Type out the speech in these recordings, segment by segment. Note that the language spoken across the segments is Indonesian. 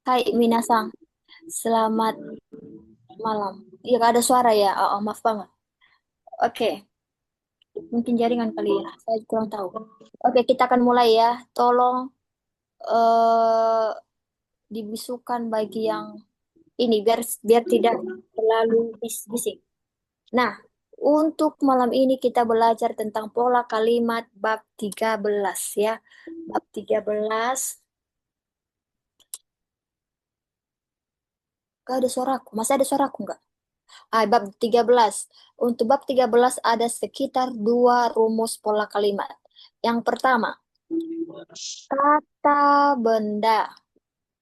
Hai Minasang, selamat malam. Iya, gak ada suara ya? Oh, maaf banget. Oke, mungkin jaringan kali ya. Saya kurang tahu. Oke, kita akan mulai ya. Tolong eh dibisukan bagi yang ini biar biar tidak terlalu bising. Nah, untuk malam ini kita belajar tentang pola kalimat bab 13 ya. Bab 13. Gak ada suaraku. Masih ada suaraku nggak? Bab 13. Untuk bab 13 ada sekitar dua rumus pola kalimat. Yang pertama, kata benda.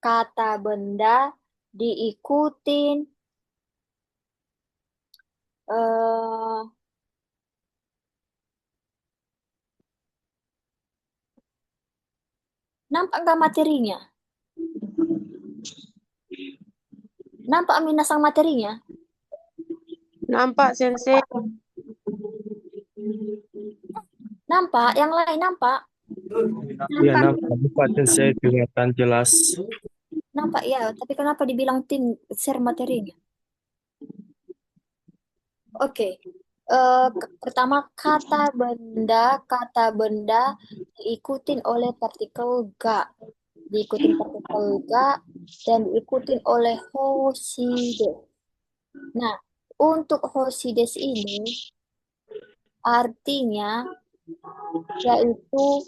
Kata benda diikutin eh nampak nggak materinya? Nampak minasang materinya? Nampak, Sensei. Nampak? Yang lain nampak? Iya, Nampak. nampak dan saya kelihatan jelas. Nampak ya, tapi kenapa dibilang tim share materinya? Oke. Pertama kata benda diikutin oleh partikel ga, diikutin partikel ga dan diikutin oleh Hosides. Nah, untuk Hosides ini artinya yaitu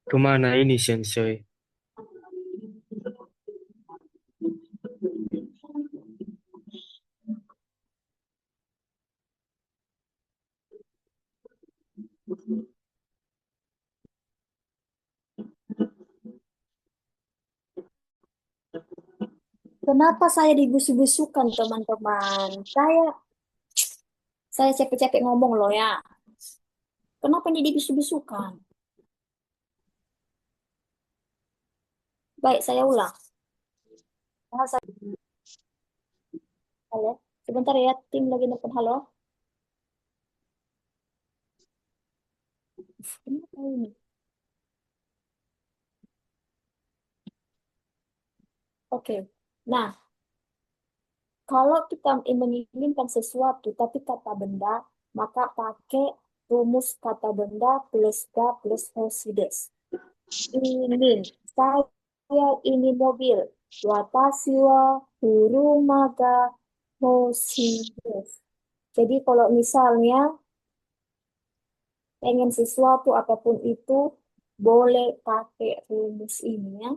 Kemana ini, Sensei? kenapa saya dibusuk-busukan teman-teman. Saya capek-capek ngomong loh ya. Kenapa ini dibusuk-busukan? Baik, saya ulang. Ah, halo. Sebentar ya, tim lagi nelfon. Halo. Kenapa ini? Oke. Nah, kalau kita menginginkan sesuatu tapi kata benda, maka pakai rumus kata benda plus ga plus Hosides. Ingin, saya ingin mobil. Watashi wa furumaga Hosides. Jadi kalau misalnya pengen sesuatu apapun itu, boleh pakai rumus ini ya.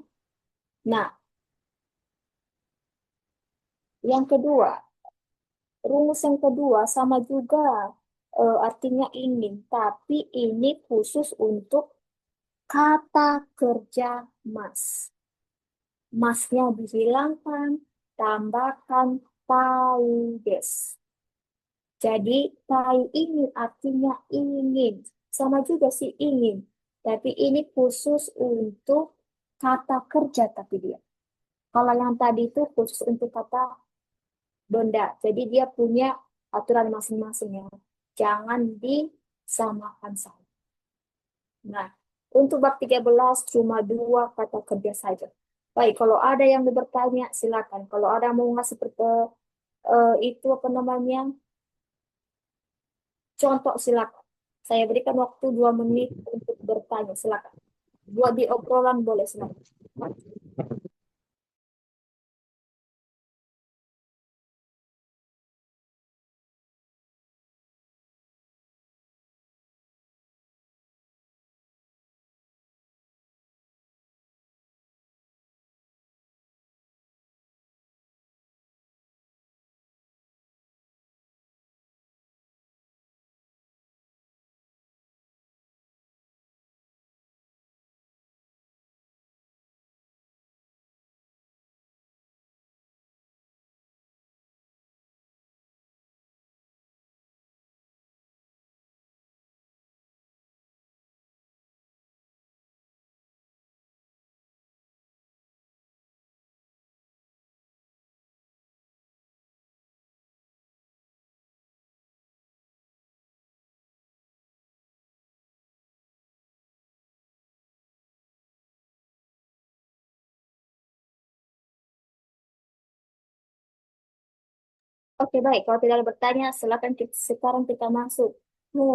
Nah, yang kedua, rumus yang kedua sama juga artinya ingin, tapi ini khusus untuk kata kerja mas. Masnya dihilangkan, tambahkan taides. Jadi tai ini artinya ingin, sama juga sih ingin, tapi ini khusus untuk kata kerja tapi dia. Kalau yang tadi itu khusus untuk kata benda. Jadi dia punya aturan masing-masing ya. Jangan disamakan sama. Nah, untuk bab 13 cuma dua kata kerja saja. Baik, kalau ada yang mau bertanya silakan. Kalau ada mau ngasih itu apa namanya contoh silakan. Saya berikan waktu 2 menit untuk bertanya silakan. Buat di obrolan boleh silakan. Oke, baik. Kalau tidak ada bertanya, silakan sekarang kita masuk ke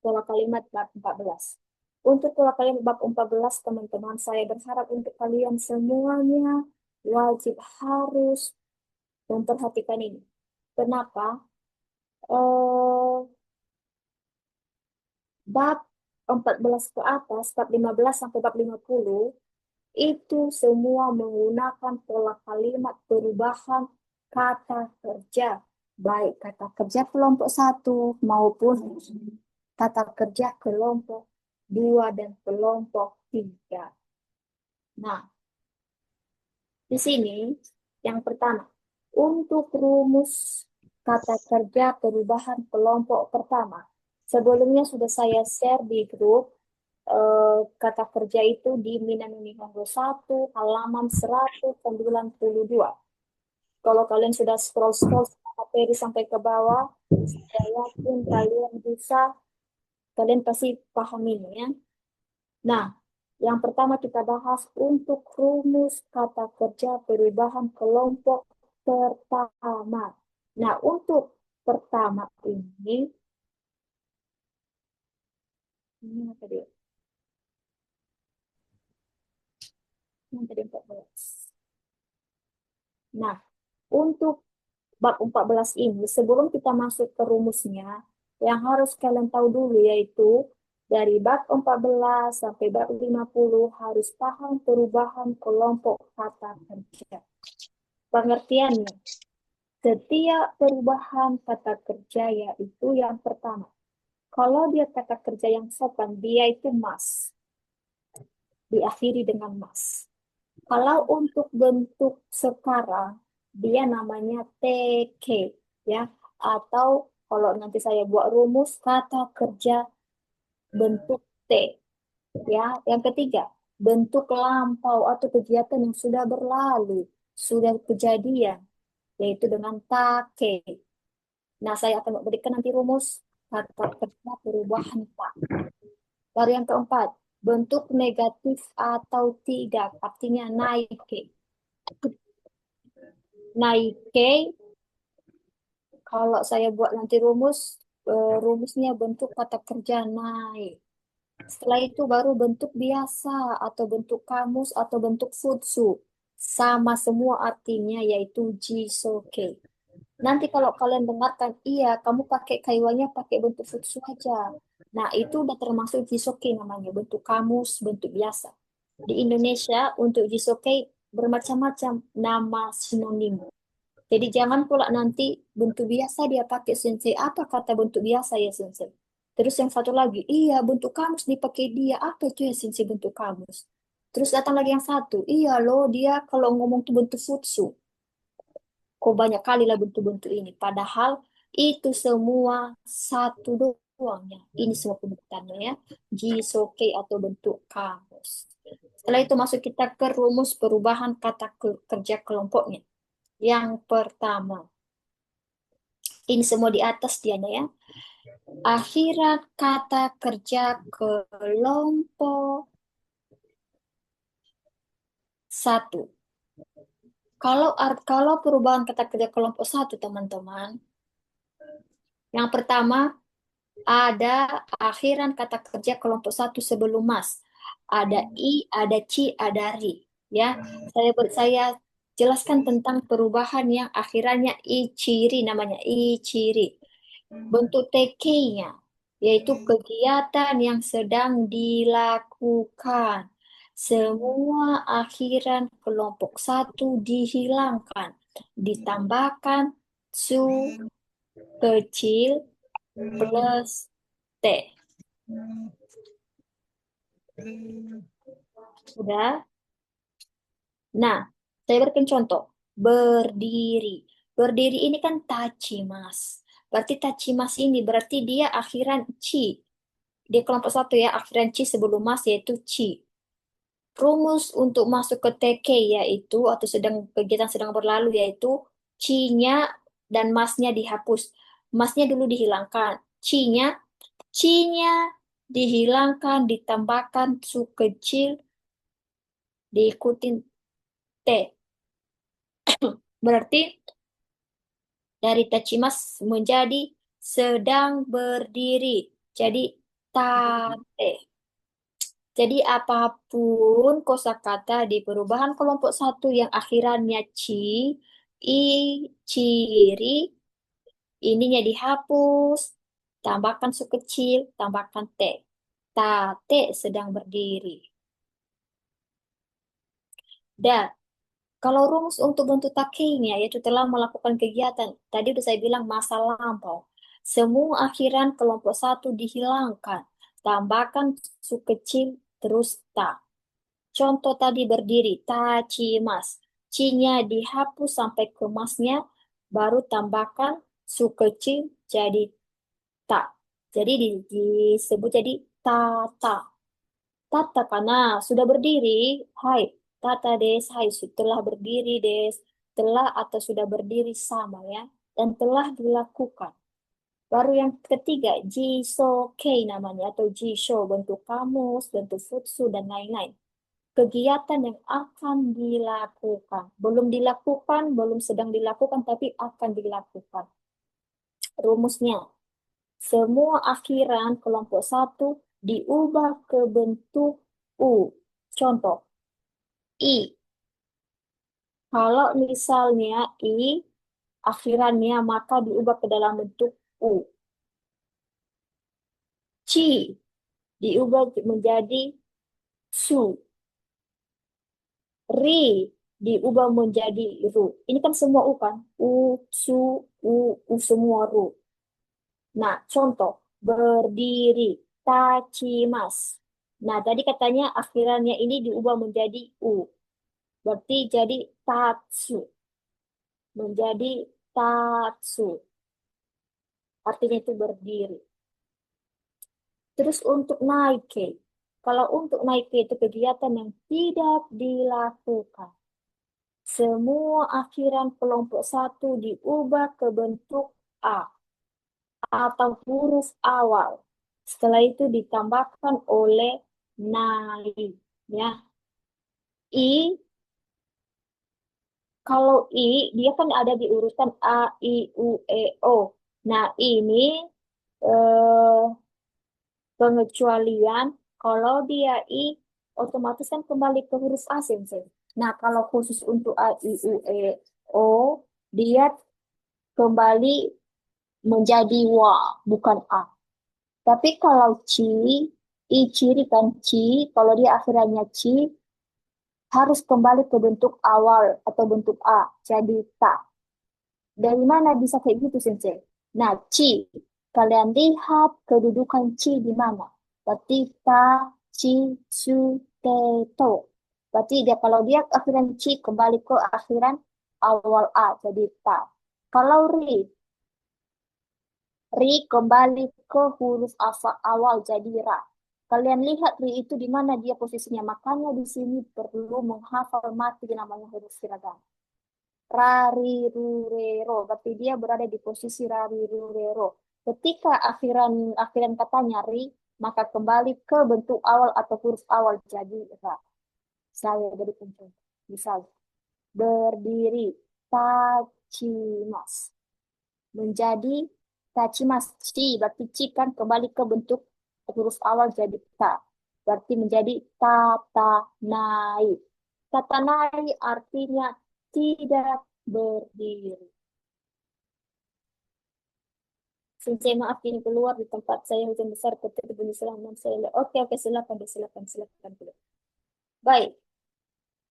pola kalimat bab 14. Untuk pola kalimat bab 14, teman-teman, saya berharap untuk kalian semuanya wajib harus memperhatikan ini. Kenapa? Eh, Bab 14 ke atas, bab 15 sampai bab 50, itu semua menggunakan pola kalimat perubahan kata kerja. Baik kata kerja kelompok satu maupun kata kerja kelompok dua dan kelompok tiga. Nah, di sini yang pertama, untuk rumus kata kerja perubahan kelompok pertama. Sebelumnya sudah saya share di grup kata kerja itu di Minami Nihongo 1 halaman 192. Kalau kalian sudah scroll-scroll materi sampai ke bawah, saya yakin kalian pasti paham ini ya. Nah, yang pertama kita bahas untuk rumus kata kerja perubahan kelompok pertama. Nah, untuk pertama ini apa dia? Yang tadi 14. Nah, untuk bab 14 ini, sebelum kita masuk ke rumusnya, yang harus kalian tahu dulu yaitu dari bab 14 sampai bab 50 harus paham perubahan kelompok kata kerja. Pengertiannya, setiap perubahan kata kerja yaitu yang pertama. Kalau dia kata kerja yang sopan, dia itu mas. Diakhiri dengan mas. Kalau untuk bentuk sekarang, dia namanya TK, ya. Atau kalau nanti saya buat rumus kata kerja bentuk T, ya. Yang ketiga, bentuk lampau atau kegiatan yang sudah berlalu, sudah kejadian, yaitu dengan take. Nah, saya akan berikan nanti rumus kata kerja perubahan tak. Baru yang keempat, bentuk negatif atau tidak, artinya naik. Naik, kalau saya buat nanti rumusnya bentuk kata kerja naik. Setelah itu baru bentuk biasa atau bentuk kamus atau bentuk futsu. Sama semua artinya yaitu jisoke. Nanti kalau kalian dengarkan, iya kamu pakai kaiwannya pakai bentuk futsu aja. Nah itu udah termasuk jisoke namanya, bentuk kamus, bentuk biasa. Di Indonesia untuk jisoke bermacam-macam nama sinonim. Jadi jangan pula nanti bentuk biasa dia pakai sensei. Apa kata bentuk biasa ya sensei? Terus yang satu lagi, iya bentuk kamus dipakai dia. Apa itu ya sensei bentuk kamus? Terus datang lagi yang satu, iya loh dia kalau ngomong tuh bentuk futsu. Kok banyak kali lah bentuk-bentuk ini. Padahal itu semua satu doang ya. Ini semua penyebutannya ya. Jisoke atau bentuk kamus. Setelah itu masuk kita ke rumus perubahan kata kerja kelompoknya. Yang pertama, ini semua di atas dianya ya. Akhiran kata kerja kelompok satu. Kalau perubahan kata kerja kelompok satu, teman-teman, yang pertama ada akhiran kata kerja kelompok satu sebelum mas. Ada i, ada ci, ada ri. Ya, saya jelaskan tentang perubahan yang akhirannya i ciri namanya i ciri. Bentuk TK-nya, yaitu kegiatan yang sedang dilakukan. Semua akhiran kelompok satu dihilangkan. Ditambahkan su kecil plus T. Udah? Nah, saya berikan contoh. Berdiri. Berdiri ini kan tachimas. Berarti tachimas ini berarti dia akhiran ci. Di kelompok satu ya, akhiran ci sebelum mas yaitu ci. Rumus untuk masuk ke TK yaitu atau kegiatan sedang berlalu yaitu ci-nya dan masnya dihapus. Masnya dulu dihilangkan. Ci-nya dihilangkan, ditambahkan su kecil, diikutin T. Berarti dari tachimas menjadi sedang berdiri. Jadi tate. Jadi apapun kosakata di perubahan kelompok satu yang akhirannya i, ciri, ininya dihapus, tambahkan su kecil, tambahkan te. Tate sedang berdiri. Dan kalau rumus untuk bentuk takenya yaitu telah melakukan kegiatan, tadi udah saya bilang masa lampau. Semua akhiran kelompok satu dihilangkan. Tambahkan su kecil terus ta. Contoh tadi berdiri, tachimas. C-nya dihapus sampai ke masnya, baru tambahkan su kecil jadi ta. Jadi disebut jadi tata. Tata karena sudah berdiri. Hai, tata des. Hai, telah berdiri des. Telah atau sudah berdiri sama ya. Dan telah dilakukan. Baru yang ketiga, jisokei namanya atau jisho, bentuk kamus, bentuk futsu, dan lain-lain. Kegiatan yang akan dilakukan. Belum dilakukan, belum sedang dilakukan, tapi akan dilakukan. Rumusnya, semua akhiran kelompok satu diubah ke bentuk U. Contoh, I. Kalau misalnya I akhirannya maka diubah ke dalam bentuk U. Ci diubah menjadi su. Ri diubah menjadi ru. Ini kan semua U kan? U, su, U semua ru. Nah, contoh, berdiri, tachimas. Nah, tadi katanya akhirannya ini diubah menjadi U. Berarti jadi tatsu. Menjadi tatsu. Artinya itu berdiri. Terus untuk naike. Kalau untuk naike itu kegiatan yang tidak dilakukan. Semua akhiran kelompok satu diubah ke bentuk A atau huruf awal. Setelah itu ditambahkan oleh nai. Ya. I, kalau I, dia kan ada di urutan A, I, U, E, O. Nah, ini eh, pengecualian kalau dia I otomatis kan kembali ke huruf asing sih. Nah, kalau khusus untuk A, I, U, E, O, dia kembali menjadi wa, bukan A. Tapi kalau ci, I ciri kan ci, kalau dia akhirannya ci, harus kembali ke bentuk awal atau bentuk A, jadi ta. Dari mana bisa kayak gitu, Sensei? Nah, ci. Kalian lihat kedudukan ci di mana. Berarti ta, ci, su, te, to. Berarti dia kalau dia akhiran ci kembali ke akhiran awal A, jadi ta. Kalau ri kembali ke huruf awal jadi ra. Kalian lihat ri itu di mana dia posisinya. Makanya di sini perlu menghafal mati namanya huruf hiragana. Rarirurero. Berarti dia berada di posisi rarirurero. Ketika akhiran katanya ri, maka kembali ke bentuk awal atau huruf awal jadi ra. Saya beri contoh. Misal, berdiri, tachimas. Menjadi tachimas. Ci, berarti ci kan kembali ke bentuk huruf awal jadi ta. Berarti menjadi tatanai. Tatanai artinya tidak berdiri. Sensei maaf ini keluar di tempat saya hujan besar ketika bunyi selang saya. Oke oke silakan silakan silakan. Baik,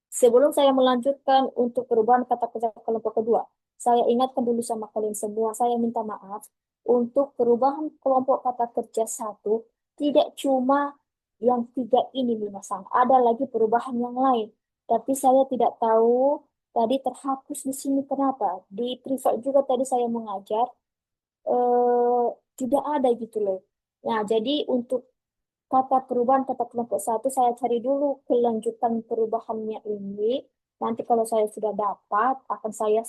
sebelum saya melanjutkan untuk perubahan kata kerja kelompok kedua, saya ingatkan dulu sama kalian semua, saya minta maaf untuk perubahan kelompok kata kerja satu tidak cuma yang tiga ini Minasang, ada lagi perubahan yang lain. Tapi saya tidak tahu tadi terhapus di sini kenapa. Di privat juga tadi saya mengajar eh, tidak ada gitu loh. Nah, jadi untuk kata perubahan kata kelompok satu saya cari dulu kelanjutan perubahannya ini. Nanti kalau saya sudah dapat akan saya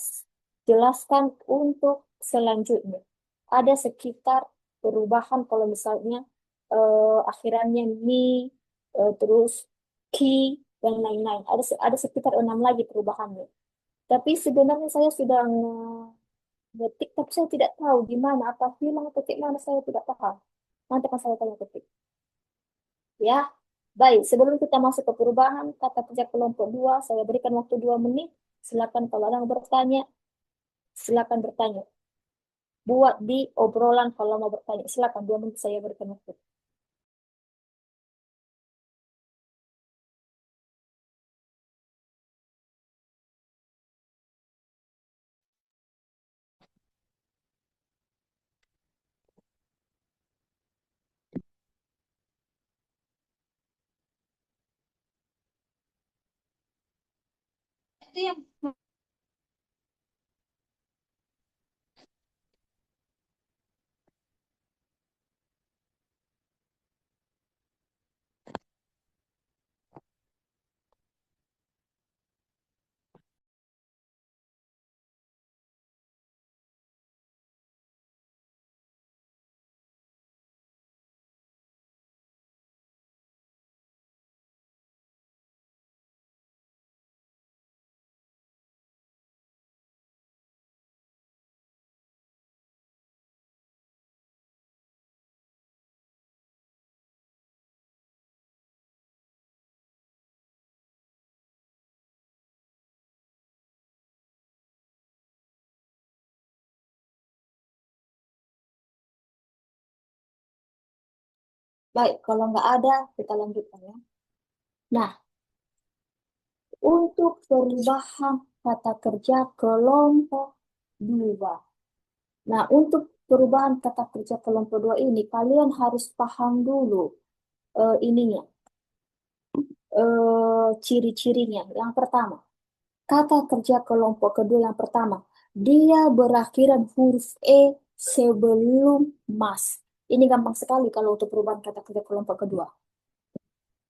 jelaskan untuk selanjutnya. Ada sekitar perubahan kalau misalnya akhirannya mi, terus ki dan lain-lain. Ada sekitar 6 lagi perubahannya. Tapi sebenarnya saya sudah ngetik, tapi saya tidak tahu di mana, apa hilang atau di mana, saya tidak paham. Nanti akan saya tanya ketik. Ya, baik. Sebelum kita masuk ke perubahan kata kerja kelompok dua, saya berikan waktu 2 menit. Silakan kalau ada yang bertanya, silakan bertanya. Buat di obrolan kalau mau bertanya. Silakan 2 menit saya berikan waktu. Itu yang baik. Kalau nggak ada, kita lanjutkan ya. Nah, untuk perubahan kata kerja kelompok dua. Nah, untuk perubahan kata kerja kelompok dua ini, kalian harus paham dulu ininya, ciri-cirinya. Yang pertama, kata kerja kelompok kedua yang pertama, dia berakhiran huruf E sebelum mas. Ini gampang sekali kalau untuk perubahan kata kerja kelompok kedua.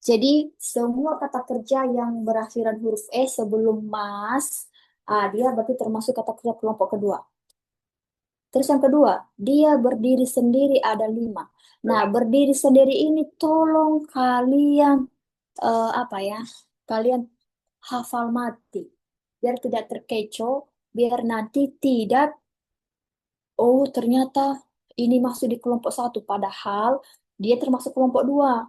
Jadi, semua kata kerja yang berakhiran huruf E sebelum mas, dia berarti termasuk kata kerja kelompok kedua. Terus yang kedua, dia berdiri sendiri ada 5. Nah, berdiri sendiri ini tolong kalian, apa ya, kalian hafal mati. Biar tidak terkecoh, biar nanti tidak, oh ternyata ini masuk di kelompok satu, padahal dia termasuk kelompok dua.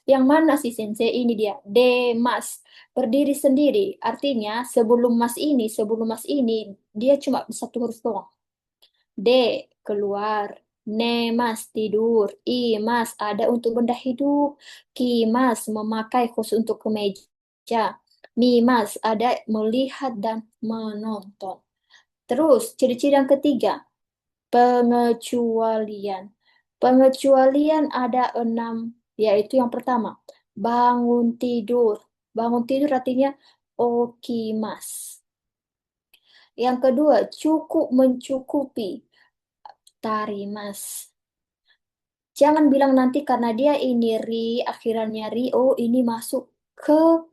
Yang mana sih sensei? Ini dia, Demas. Berdiri sendiri, artinya sebelum mas ini, dia cuma satu huruf doang. D, keluar. Nemas, tidur. Imas, ada untuk benda hidup. Kimas, memakai khusus untuk kemeja. Mimas, ada melihat dan menonton. Terus, ciri-ciri yang ketiga, pengecualian. Pengecualian ada 6, yaitu yang pertama, bangun tidur. Bangun tidur artinya okimas. Yang kedua, cukup mencukupi, tarimas. Jangan bilang nanti karena dia ini ri, akhirannya ri, oh ini masuk ke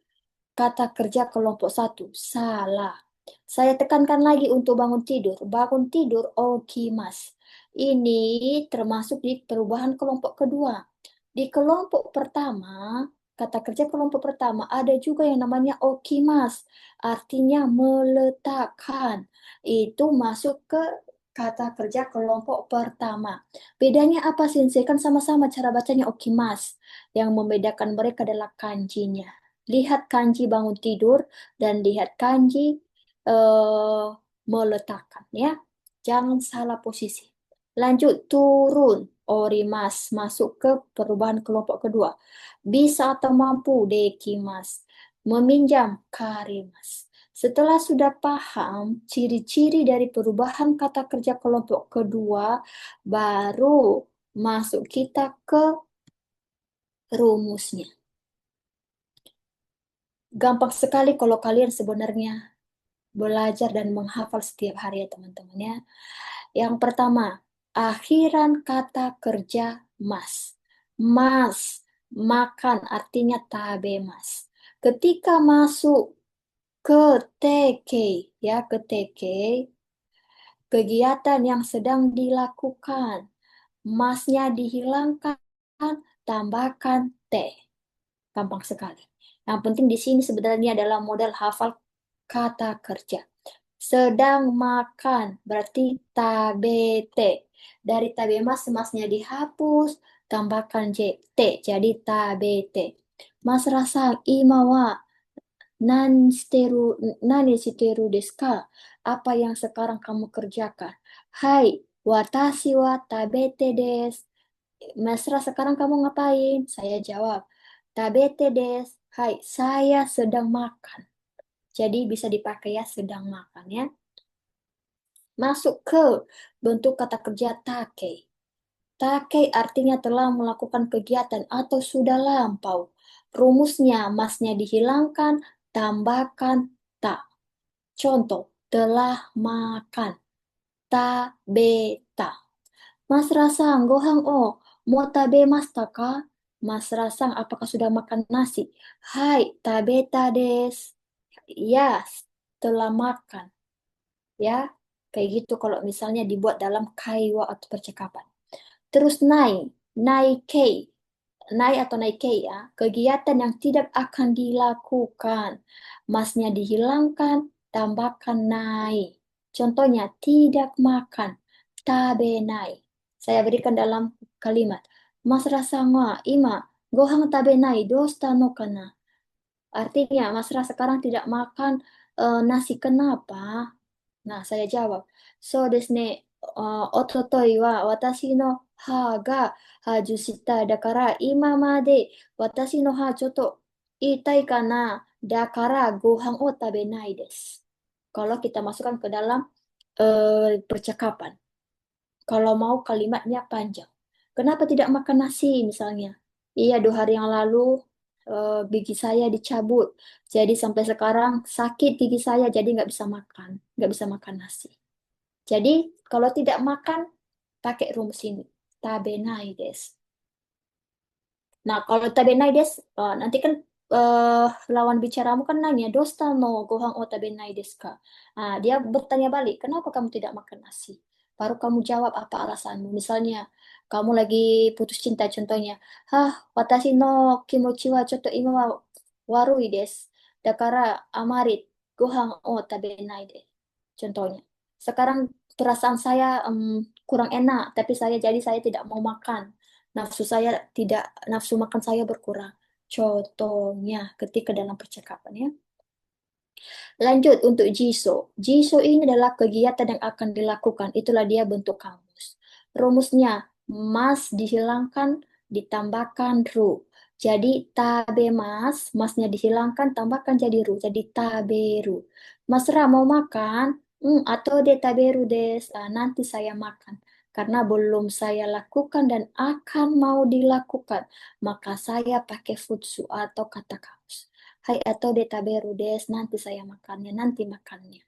kata kerja kelompok satu. Salah. Saya tekankan lagi untuk bangun tidur. Bangun tidur, oke mas. Ini termasuk di perubahan kelompok kedua. Di kelompok pertama, kata kerja kelompok pertama ada juga yang namanya okimas, artinya meletakkan. Itu masuk ke kata kerja kelompok pertama. Bedanya apa sih? Kan sama-sama cara bacanya okimas. Yang membedakan mereka adalah kanjinya. Lihat kanji bangun tidur dan lihat kanji eh, meletakkan ya. Jangan salah posisi. Lanjut turun. Orimas masuk ke perubahan kelompok kedua. Bisa atau mampu dekimas. Meminjam karimas. Setelah sudah paham ciri-ciri dari perubahan kata kerja kelompok kedua, baru masuk kita ke rumusnya. Gampang sekali kalau kalian sebenarnya belajar dan menghafal setiap hari ya teman-teman ya. Yang pertama, akhiran kata kerja mas. Mas, makan artinya tabemas. Ketika masuk ke TK, ya ke TK, kegiatan yang sedang dilakukan. Masnya dihilangkan, tambahkan T. Gampang sekali. Yang penting di sini sebenarnya adalah modal hafal kata kerja. Sedang makan, berarti tabete. Dari tabemas, masnya dihapus, tambahkan T, jadi tabete. Mas rasa ima wa nani shiteru desu ka? Apa yang sekarang kamu kerjakan? Hai, watashi wa tabete desu. Mesra, sekarang kamu ngapain? Saya jawab, tabete desu. Hai, saya sedang makan. Jadi bisa dipakai ya, sedang makan ya. Masuk ke bentuk kata kerja take. Take artinya telah melakukan kegiatan atau sudah lampau. Rumusnya, masnya dihilangkan, tambahkan ta. Contoh, telah makan. Tabeta. Mas Rasang, gohang o, mau tabemashita ka? Mas Rasang, apakah sudah makan nasi? Hai, tabeta desu. Yes, telah makan. Ya, kayak gitu kalau misalnya dibuat dalam kaiwa atau percakapan. Terus naikei, naik atau naikei ya, kegiatan yang tidak akan dilakukan. Masnya dihilangkan, tambahkan naik. Contohnya, tidak makan, tabenai. Saya berikan dalam kalimat. Mas Rasanga, ima, gohang tabenai, dosta no kana? Artinya, Mas Ras sekarang tidak makan nasi, kenapa? Nah, saya jawab. So desu ne, ototoi wa watashi no ha ga hajushita dakara ima made watashi no ha chotto itai kana dakara gohan o tabenai desu. Kalau kita masukkan ke dalam percakapan. Kalau mau kalimatnya panjang. Kenapa tidak makan nasi misalnya? Iya, 2 hari yang lalu gigi saya dicabut. Jadi sampai sekarang sakit gigi saya, jadi nggak bisa makan nasi. Jadi kalau tidak makan, pakai rumus ini. Tabenai desu. Nah, kalau tabenai desu, nanti kan eh, lawan bicaramu kan nanya, dosta no gohan o tabenai desu ka? Nah, dia bertanya balik, kenapa kamu tidak makan nasi? Baru kamu jawab apa alasanmu. Misalnya, kamu lagi putus cinta contohnya. Hah, watashi no kimochi wa chotto ima wa warui desu. Dakara amarit gohan o tabenai desu. Contohnya. Sekarang perasaan saya kurang enak, tapi saya tidak mau makan. Nafsu saya tidak, nafsu makan saya berkurang. Contohnya ketika dalam percakapan ya. Lanjut untuk jiso. Jiso ini adalah kegiatan yang akan dilakukan. Itulah dia bentuk kamus. Rumusnya, mas dihilangkan, ditambahkan ru. Jadi tabe mas, masnya dihilangkan, tambahkan jadi ru. Jadi taberu. Mas Ra mau makan? Atau de taberu des. Nanti saya makan. Karena belum saya lakukan dan akan mau dilakukan. Maka saya pakai futsu atau kata kamus. Hai atau detaberu des, nanti saya makannya, nanti makannya.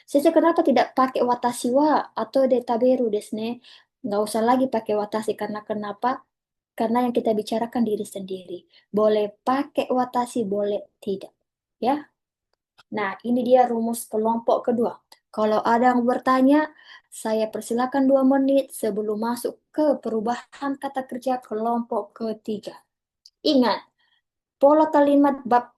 Saya kenapa tidak pakai watashi wa atau detaberu des ne? Nggak usah lagi pakai watashi karena kenapa? Karena yang kita bicarakan diri sendiri. Boleh pakai watashi, boleh tidak. Ya. Nah, ini dia rumus kelompok kedua. Kalau ada yang bertanya, saya persilakan 2 menit sebelum masuk ke perubahan kata kerja kelompok ketiga. Ingat, pola kalimat bab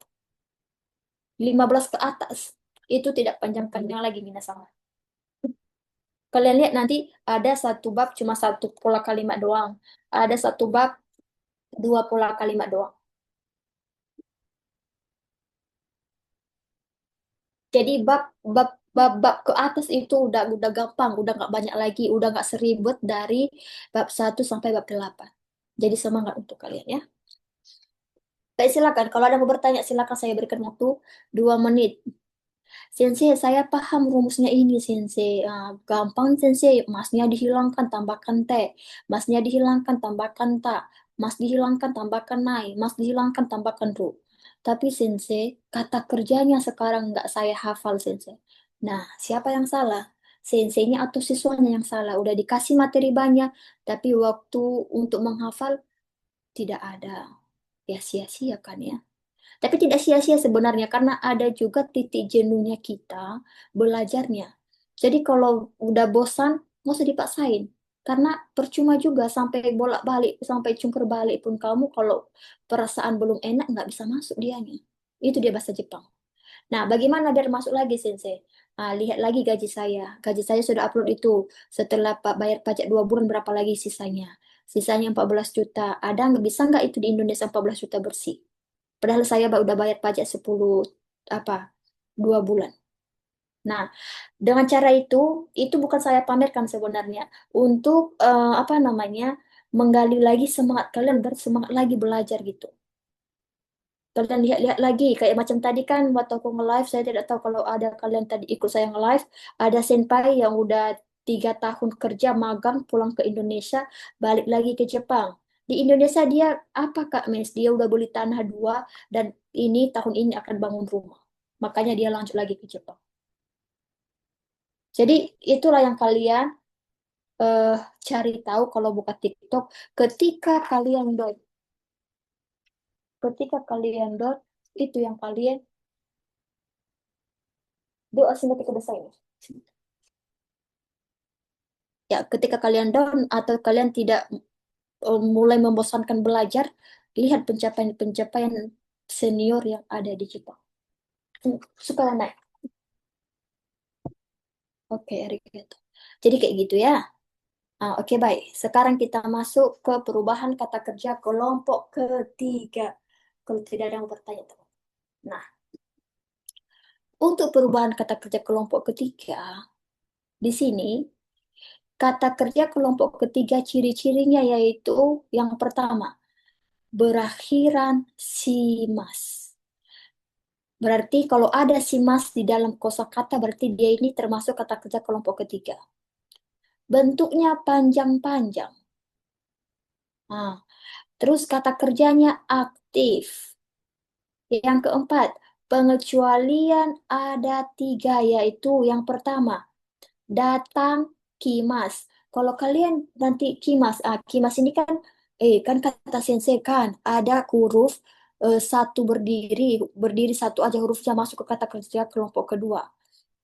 15 ke atas itu tidak panjang-panjang lagi minasan. Kalian lihat nanti ada satu bab cuma satu pola kalimat doang. Ada satu bab 2 pola kalimat doang. Jadi bab ke atas itu udah gampang, udah nggak banyak lagi, udah nggak seribet dari bab 1 sampai bab 8. Jadi semangat untuk kalian ya. Baik, silakan. Kalau ada yang mau bertanya, silakan saya berikan waktu 2 menit. Sensei, saya paham rumusnya ini, Sensei. Gampang, Sensei. Masnya dihilangkan, tambahkan T. Masnya dihilangkan, tambahkan ta. Mas dihilangkan, tambahkan nai. Mas dihilangkan, tambahkan ru. Tapi, Sensei, kata kerjanya sekarang nggak saya hafal, Sensei. Nah, siapa yang salah? Senseinya atau siswanya yang salah? Udah dikasih materi banyak, tapi waktu untuk menghafal tidak ada. Ya, sia-sia kan ya. Tapi tidak sia-sia sebenarnya karena ada juga titik jenuhnya kita belajarnya. Jadi kalau udah bosan, nggak usah dipaksain. Karena percuma juga sampai bolak-balik, sampai cungkur balik pun kamu kalau perasaan belum enak nggak bisa masuk dianya. Itu dia bahasa Jepang. Nah, bagaimana biar masuk lagi, Sensei? Lihat lagi gaji saya. Gaji saya sudah upload itu. Setelah Pak bayar pajak 2 bulan, berapa lagi sisanya? Sisanya 14 juta. Ada nggak, bisa nggak itu di Indonesia 14 juta bersih? Padahal saya udah bayar pajak 10 apa 2 bulan. Nah, dengan cara itu bukan saya pamerkan sebenarnya untuk apa namanya menggali lagi semangat kalian, bersemangat lagi belajar gitu. Kalian lihat-lihat lagi kayak macam tadi kan waktu aku nge-live, saya tidak tahu kalau ada kalian tadi ikut saya nge-live, ada senpai yang udah 3 tahun kerja magang pulang ke Indonesia, balik lagi ke Jepang. Di Indonesia dia apa Kak Mes, dia udah beli tanah 2 dan ini tahun ini akan bangun rumah, makanya dia lanjut lagi ke Jepang. Jadi itulah yang kalian eh, cari tahu kalau buka TikTok. ketika kalian dot ketika kalian dot itu yang kalian doa sini ketika ini. Ya, ketika kalian down atau kalian tidak mulai membosankan belajar, lihat pencapaian-pencapaian senior yang ada di Jepang. Supaya naik. Oke, Arigato. Jadi kayak gitu ya. Oke, baik. Sekarang kita masuk ke perubahan kata kerja kelompok ketiga. Kalau tidak ada yang bertanya, teman. Nah, untuk perubahan kata kerja kelompok ketiga, di sini kata kerja kelompok ketiga ciri-cirinya yaitu yang pertama, berakhiran simas. Berarti kalau ada simas di dalam kosakata, berarti dia ini termasuk kata kerja kelompok ketiga. Bentuknya panjang-panjang. Nah, terus kata kerjanya aktif. Yang keempat, pengecualian ada 3, yaitu yang pertama, datang kimas. Kalau kalian nanti kimas, kimas ini kan, kan kata sensei kan, ada huruf satu berdiri, berdiri satu aja hurufnya masuk ke kata kerja kelompok kedua.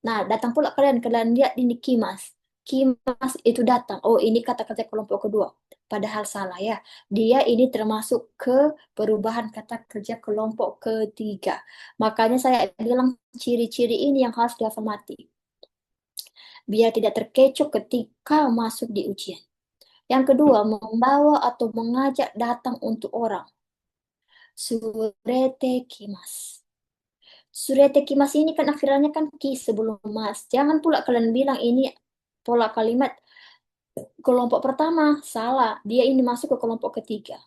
Nah, datang pula kalian, kalian lihat ini kimas. Kimas itu datang. Oh, ini kata kerja kelompok kedua. Padahal salah ya. Dia ini termasuk ke perubahan kata kerja kelompok ketiga. Makanya saya bilang ciri-ciri ini yang harus dihafalmati. Biar tidak terkecoh ketika masuk di ujian. Yang kedua, membawa atau mengajak datang untuk orang. Surete kimas. Surete kimas ini kan akhirnya kan ki sebelum mas. Jangan pula kalian bilang ini pola kalimat kelompok pertama. Salah. Dia ini masuk ke kelompok ketiga.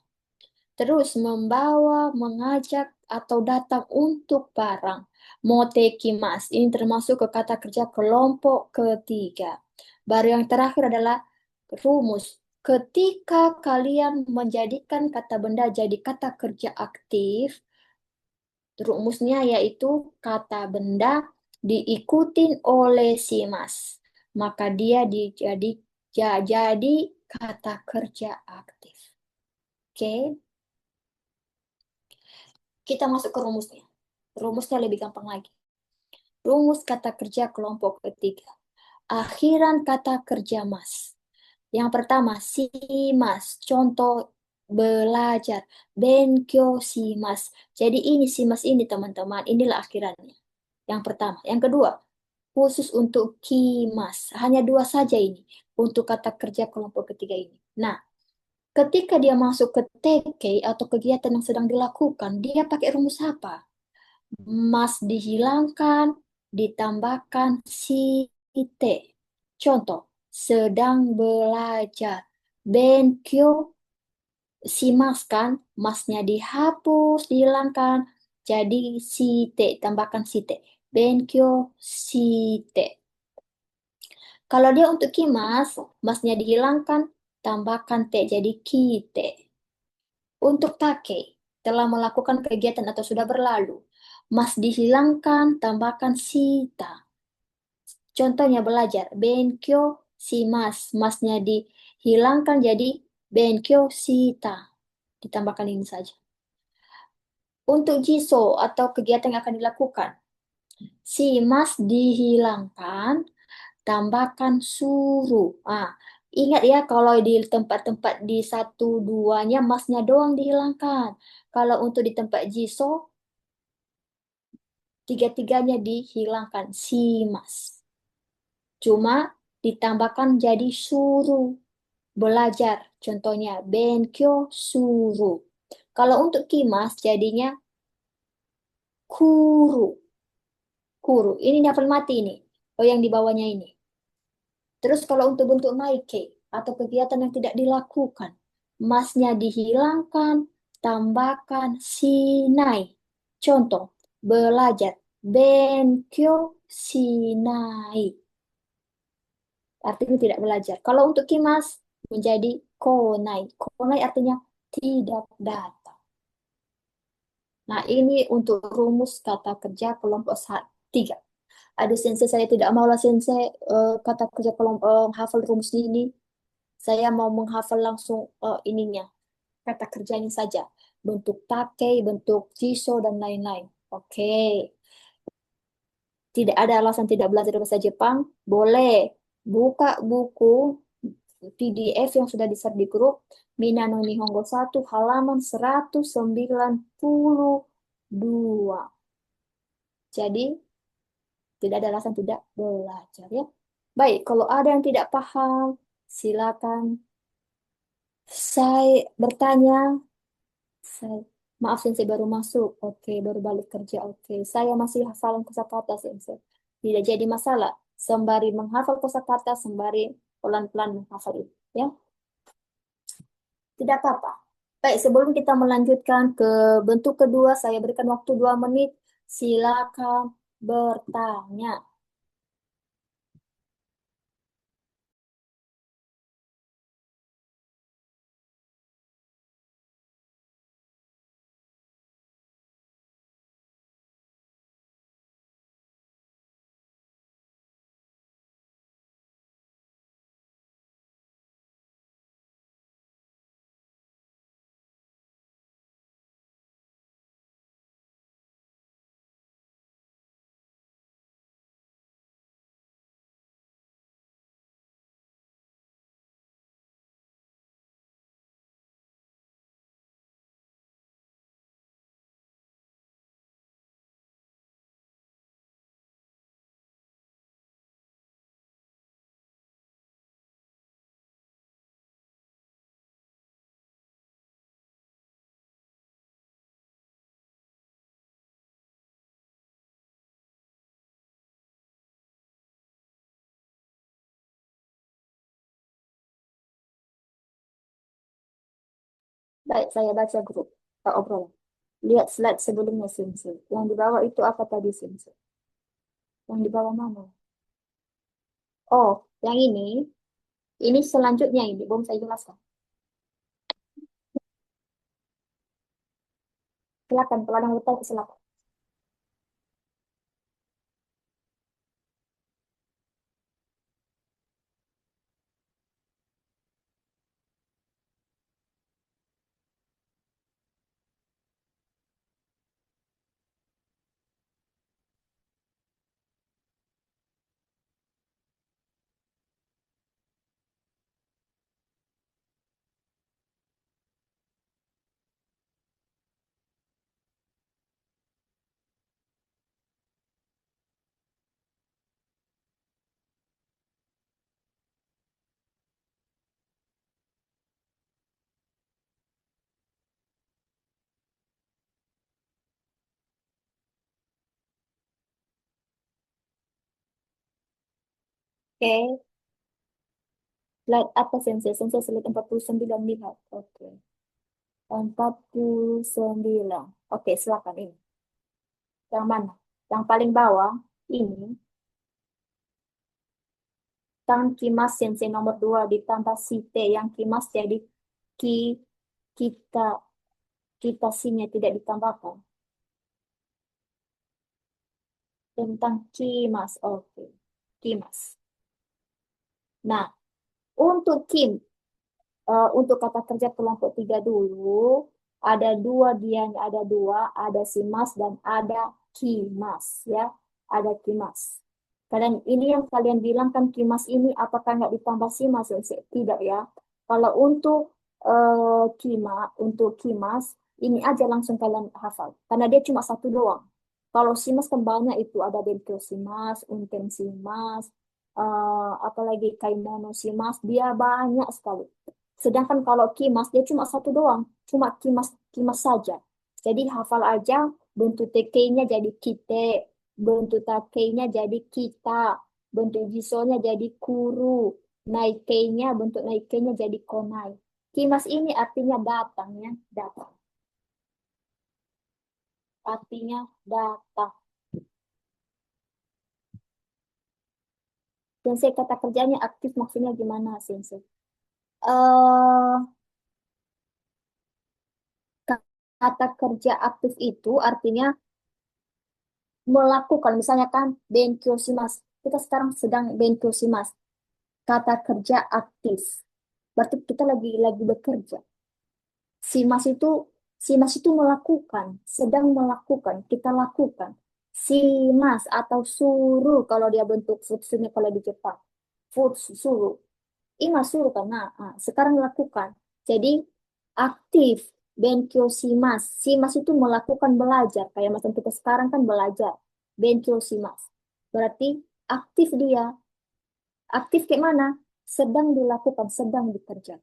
Terus membawa, mengajak, atau datang untuk barang. Motekimas. Ini termasuk ke kata kerja kelompok ketiga. Baru yang terakhir adalah rumus. Ketika kalian menjadikan kata benda jadi kata kerja aktif, rumusnya yaitu kata benda diikutin oleh si mas. Maka dia jadi kata kerja aktif. Oke, kita masuk ke rumusnya. Rumusnya lebih gampang lagi. Rumus kata kerja kelompok ketiga. Akhiran kata kerja mas. Yang pertama, si mas. Contoh belajar. Benkyo si mas. Jadi ini si mas ini teman-teman. Inilah akhirannya. Yang pertama. Yang kedua, khusus untuk kimas. Hanya 2 saja ini. Untuk kata kerja kelompok ketiga ini. Nah, ketika dia masuk ke TK atau kegiatan yang sedang dilakukan, dia pakai rumus apa? Mas dihilangkan, ditambahkan site. Contoh, sedang belajar. Benkyo, si mas kan, masnya dihapus, dihilangkan. Jadi site, tambahkan site. Benkyo, site. Kalau dia untuk kimas, masnya dihilangkan, tambahkan te, jadi kite. Untuk take, telah melakukan kegiatan atau sudah berlalu. Mas dihilangkan, tambahkan sita. Contohnya belajar. Benkyo si mas. Masnya dihilangkan jadi benkyo sita. Ditambahkan ini saja. Untuk jiso atau kegiatan yang akan dilakukan. Si mas dihilangkan, tambahkan suruh. Ingat ya kalau di tempat-tempat di satu duanya masnya doang dihilangkan. Kalau untuk di tempat jiso Tiga-tiganya dihilangkan. Simas. Cuma ditambahkan jadi suruh. Belajar. Contohnya, benkyo suruh. Kalau untuk kimas jadinya kuru. Kuru. Ini nyapel mati ini. Oh, yang di bawahnya ini. Terus kalau untuk bentuk naike atau kegiatan yang tidak dilakukan, masnya dihilangkan, tambahkan sinai. Contoh, belajar. Benkyo sinai. Artinya tidak belajar. Kalau untuk kimas menjadi konai. Konai artinya tidak datang. Nah, ini untuk rumus kata kerja kelompok 3. Aduh, sensei, saya tidak mau lah, sensei, kata kerja kelompok, hafal rumus ini. Saya mau menghafal langsung ininya, kata kerjanya saja. Bentuk take, bentuk jiso, dan lain-lain. Oke. Tidak ada alasan tidak belajar bahasa Jepang. Boleh buka buku PDF yang sudah di-share di grup. Minano Nihongo 1 halaman 192. Jadi, tidak ada alasan tidak belajar ya. Baik, kalau ada yang tidak paham, silakan saya bertanya. Saya, maaf sensei baru masuk. Oke, baru balik kerja. Oke, saya masih hafalan kosakata sensei. Tidak jadi masalah. Sembari menghafal kosakata, sembari pelan-pelan menghafal itu. Ya, tidak apa-apa. Baik, sebelum kita melanjutkan ke bentuk kedua, saya berikan waktu 2 menit. Silakan bertanya. Baik, saya baca grup obrolan. Lihat slide sebelumnya, Sensei. Yang di bawah itu apa tadi, Sensei? Yang di bawah mana? Oh, yang ini selanjutnya ini, belum saya jelaskan. Silakan, kalau ada yang bertanya, silakan. Oke, slide apa, Sensei? Sensei slide 49 lihat. Oke, 49. Oke, silakan ini. Yang mana? Yang paling bawah ini, tang kimas sensei nomor 2 ditambah si T yang kimas jadi ki kita kita sinya tidak ditambahkan. Tentang kimas, oke. Kimas. Nah, untuk untuk kata kerja kelompok 3 dulu, ada dua dia, ada simas dan ada kimas ya, ada kimas. Kalian ini yang kalian bilang kan kimas ini apakah nggak ditambah simas? Tidak ya. Kalau untuk untuk kimas ini aja langsung kalian hafal karena dia cuma satu doang. Kalau simas kan banyak itu ada benkiosimas, untensimas, apalagi kaimoniosimas, dia banyak sekali. Sedangkan kalau kimas dia cuma satu doang, cuma kimas kimas saja. Jadi hafal aja bentuk TK-nya jadi kite, bentuk take-nya jadi kita, bentuk jisonya jadi kuru, naike-nya bentuk naike-nya jadi konai. Kimas ini artinya datang ya, datang. Artinya datang. Sensei kata kerjanya aktif maksudnya gimana, Sensei? eh Kata kerja aktif itu artinya melakukan, misalnya kan benkyoshimasu. Kita sekarang sedang benkyoshimasu. Kata kerja aktif. Berarti kita lagi bekerja. Simas itu simas itu melakukan, sedang melakukan, kita lakukan. Simas atau suruh kalau dia bentuk futsunya kalau di Jepang. Futsu, suruh. Suruh kan. Nah, sekarang lakukan. Jadi aktif. Benkyo simas. Simas itu melakukan belajar. Kayak macam kita sekarang kan belajar. Benkyo simas. Berarti aktif dia. Aktif kayak mana? Sedang dilakukan, sedang bekerja.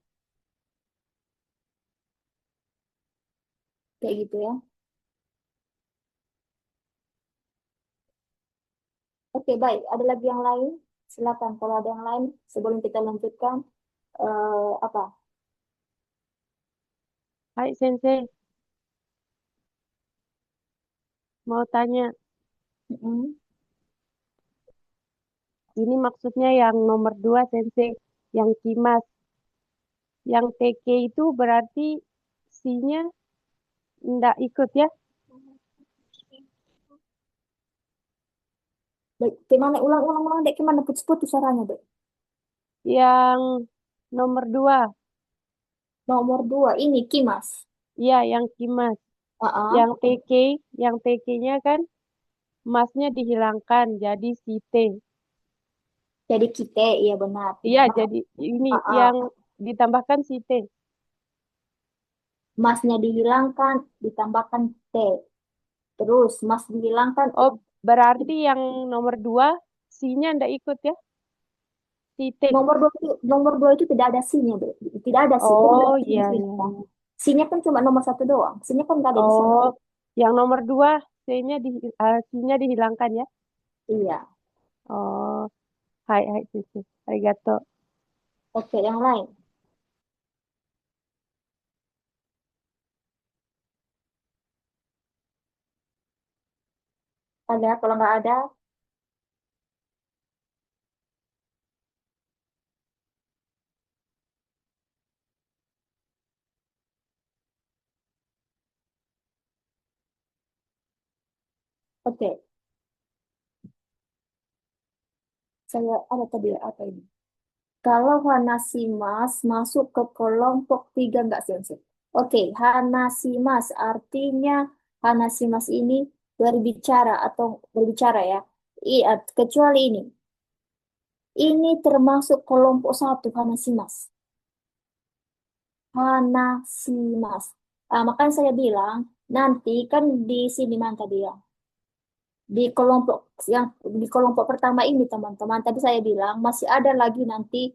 Kayak gitu ya. Oke, baik. Ada lagi yang lain? Silakan kalau ada yang lain sebelum kita lanjutkan apa? Hai Sensei, mau tanya, Mm-mm. ini maksudnya yang nomor 2 Sensei, yang kimas. Yang TK itu berarti C-nya ndak ikut ya? Baik, gimana ulang dek gimana putus-putus suaranya dek. Yang nomor 2, Nomor dua ini Kimas. ya yang kimas. Ah, Yang TK, yang TK-nya kan masnya dihilangkan jadi si T. jadi kita, iya benar. Iya, jadi ini yang Ah. ditambahkan si T. Masnya dihilangkan, ditambahkan T. Terus mas dihilangkan, Oh, berarti yang nomor 2 C-nya ndak ikut ya? Si T. nomor dua itu tidak ada sinya, Dek. Tidak ada sih, kan Oh, berarti iya, iya, dihilangkan. iya. Sinya kan cuma nomor satu doang. Sinya kan nggak ada di sini. Oh, yang nomor 2 C-nya dihilangkan ya? Iya. Oh, hai, hai, Susu. Arigato. Oke, yang lain. Ada, kalau nggak ada, oke. Saya ada tadi apa ini? Kalau Hanasimas masuk ke kelompok tiga nggak sensei? Oke, Hanasimas artinya Hanasimas ini berbicara atau berbicara ya. Iya, kecuali ini. Ini termasuk kelompok satu Hanasimas. Hanasimas. Makanya saya bilang nanti kan di sini man tadi ya. Di kelompok yang di kelompok pertama ini teman-teman tadi saya bilang masih ada lagi nanti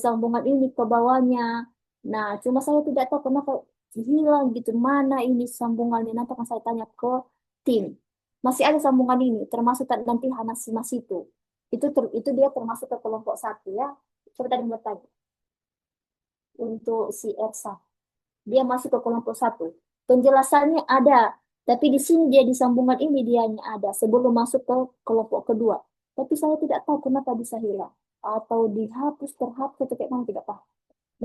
sambungan ini ke bawahnya. Nah, cuma saya tidak tahu kenapa hilang gitu. Mana ini sambungannya? Nanti akan saya tanya ke tim. Masih ada sambungan ini, termasuk nanti Hanasimas itu. Itu dia termasuk ke kelompok satu ya. Coba tadi mau tanya untuk si Ersa. Dia masuk ke kelompok satu. Penjelasannya ada, tapi di sini dia di sambungan ini dia hanya ada sebelum masuk ke kelompok kedua. Tapi saya tidak tahu kenapa bisa hilang atau dihapus terhapus atau kayak mana tidak tahu.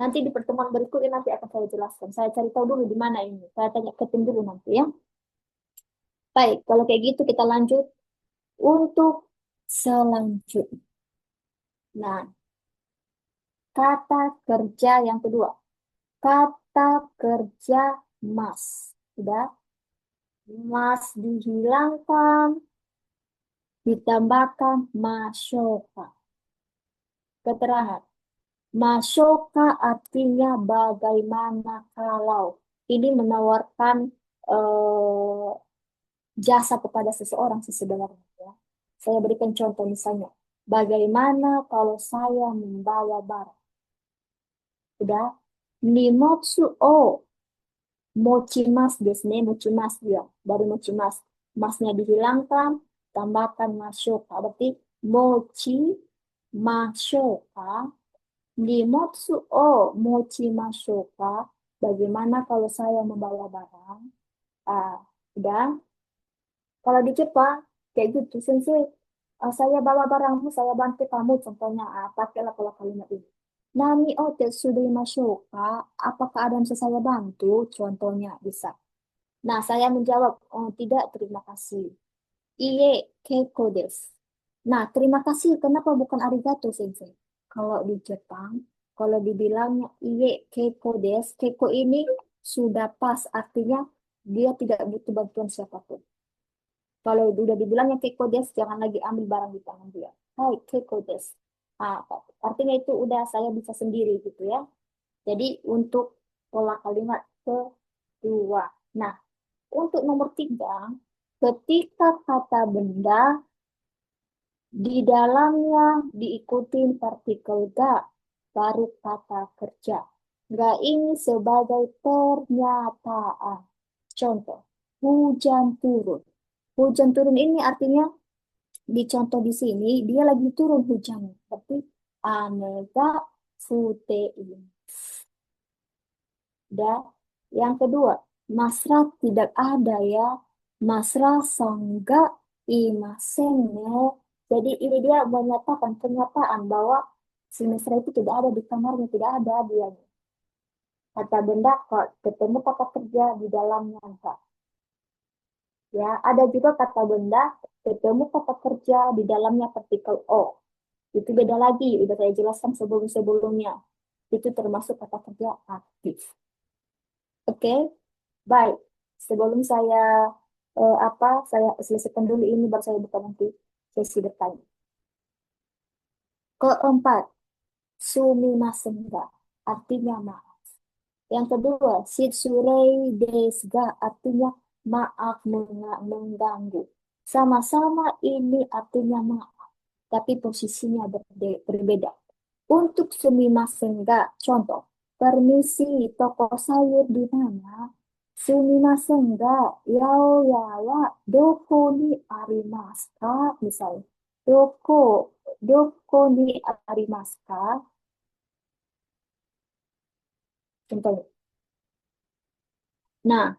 Nanti di pertemuan berikutnya nanti akan saya jelaskan. Saya cari tahu dulu di mana ini. Saya tanya ke tim dulu nanti ya. Baik, kalau kayak gitu kita lanjut untuk selanjutnya. Nah, kata kerja yang kedua. Kata kerja mas. Sudah. Mas dihilangkan, ditambahkan masyoka. Keterangan. Masyoka artinya bagaimana kalau. Ini menawarkan eh, jasa kepada seseorang sih sebenarnya ya. Saya berikan contoh misalnya, bagaimana kalau saya membawa barang? Udah, nimotsu o mochimasu desu ne, mochimasu ya, dari mochimasu. Masnya dihilangkan, tambahkan mashoka. Berarti mochi mashoka, nimotsu o mochi mashoka. Bagaimana kalau saya membawa barang? Ah, udah. Kalau di Jepang, kayak gitu, sensei. Saya bawa barangmu, saya bantu kamu. Contohnya, pakailah pola kalimat ini. Nani o tetsudai mashoka? Apakah ada yang bisa saya bantu? Contohnya bisa. Nah, saya menjawab, oh tidak, terima kasih. Iye, keiko desu. Nah, terima kasih. Kenapa bukan arigato, sensei? Kalau di Jepang, kalau dibilangnya iye, keiko desu, keiko ini sudah pas. Artinya, dia tidak butuh bantuan siapapun. Kalau udah dibilangnya keiko desu, jangan lagi ambil barang di tangan dia. Hai, keiko desu. Ah, artinya itu udah saya bisa sendiri gitu ya. Jadi, untuk pola kalimat kedua. Nah, untuk nomor tiga, ketika kata benda di dalamnya diikuti partikel ga, baru kata kerja. Ga ini sebagai pernyataan. Contoh, hujan turun. Hujan turun ini artinya di contoh di sini dia lagi turun hujan. Tapi ame ga futein. Dan yang kedua, Masra tidak ada ya. Masra sangga imasen ne. Jadi ini dia menyatakan pernyataan bahwa si Masra itu tidak ada di kamarnya, tidak ada dia. Kata benda kok ketemu kata kerja di dalamnya enggak. Ya, ada juga kata benda ketemu kata kerja di dalamnya partikel O. Itu beda lagi, udah saya jelaskan sebelum-sebelumnya. Itu termasuk kata kerja aktif. Oke, baik. Sebelum saya saya selesaikan dulu ini baru saya buka nanti sesi bertanya. Keempat, sumimasen ga artinya maaf. Yang kedua, shitsurei desu ga artinya maaf mengganggu. Sama-sama ini artinya maaf, tapi posisinya berbeda. Untuk sumimasen ga, contoh, permisi, toko sayur di mana? Sumimasen ga, yaoya wa doko ni arimasu ka? Misalnya, doko ni arimasu ka? Contohnya. Nah,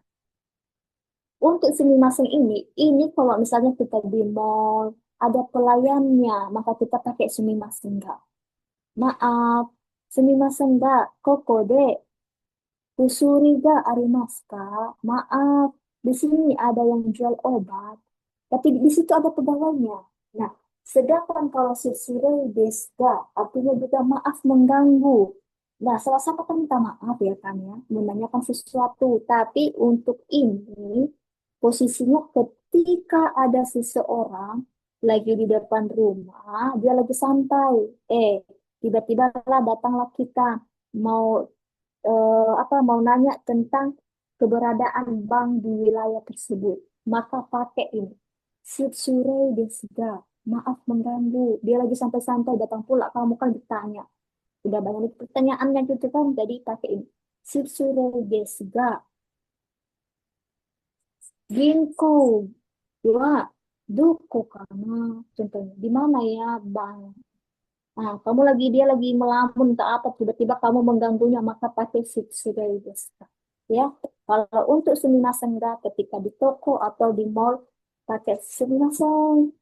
untuk sumimasen ini kalau misalnya kita di mall, ada pelayannya, maka kita pakai sumimasen ga. Maaf, sumimasen ga, koko de kusuri ga arimasu ka? Maaf, di sini ada yang jual obat, tapi di situ ada pegawainya. Nah, sedangkan kalau shitsurei desu ga, artinya juga maaf mengganggu. Nah, sama-sama kan minta maaf ya kan ya, menanyakan sesuatu. Tapi untuk ini, posisinya ketika ada seseorang lagi di depan rumah, dia lagi santai. Tiba-tiba lah datanglah kita mau mau nanya tentang keberadaan bank di wilayah tersebut. Maka pakai ini. Shitsurei desu ga. Maaf mengganggu. Dia lagi santai-santai datang pula kamu kan ditanya. Udah banyak pertanyaannya gitu kan. Jadi pakai ini. Shitsurei desu ga. Ginko wa doko kana. Contohnya, di mana ya bank? Nah, dia lagi melamun tak apa, tiba-tiba kamu mengganggunya, maka pakai shitsurei desu ka. Ya, kalau untuk sumimasen ga ketika di toko atau di mall pakai sumimasen.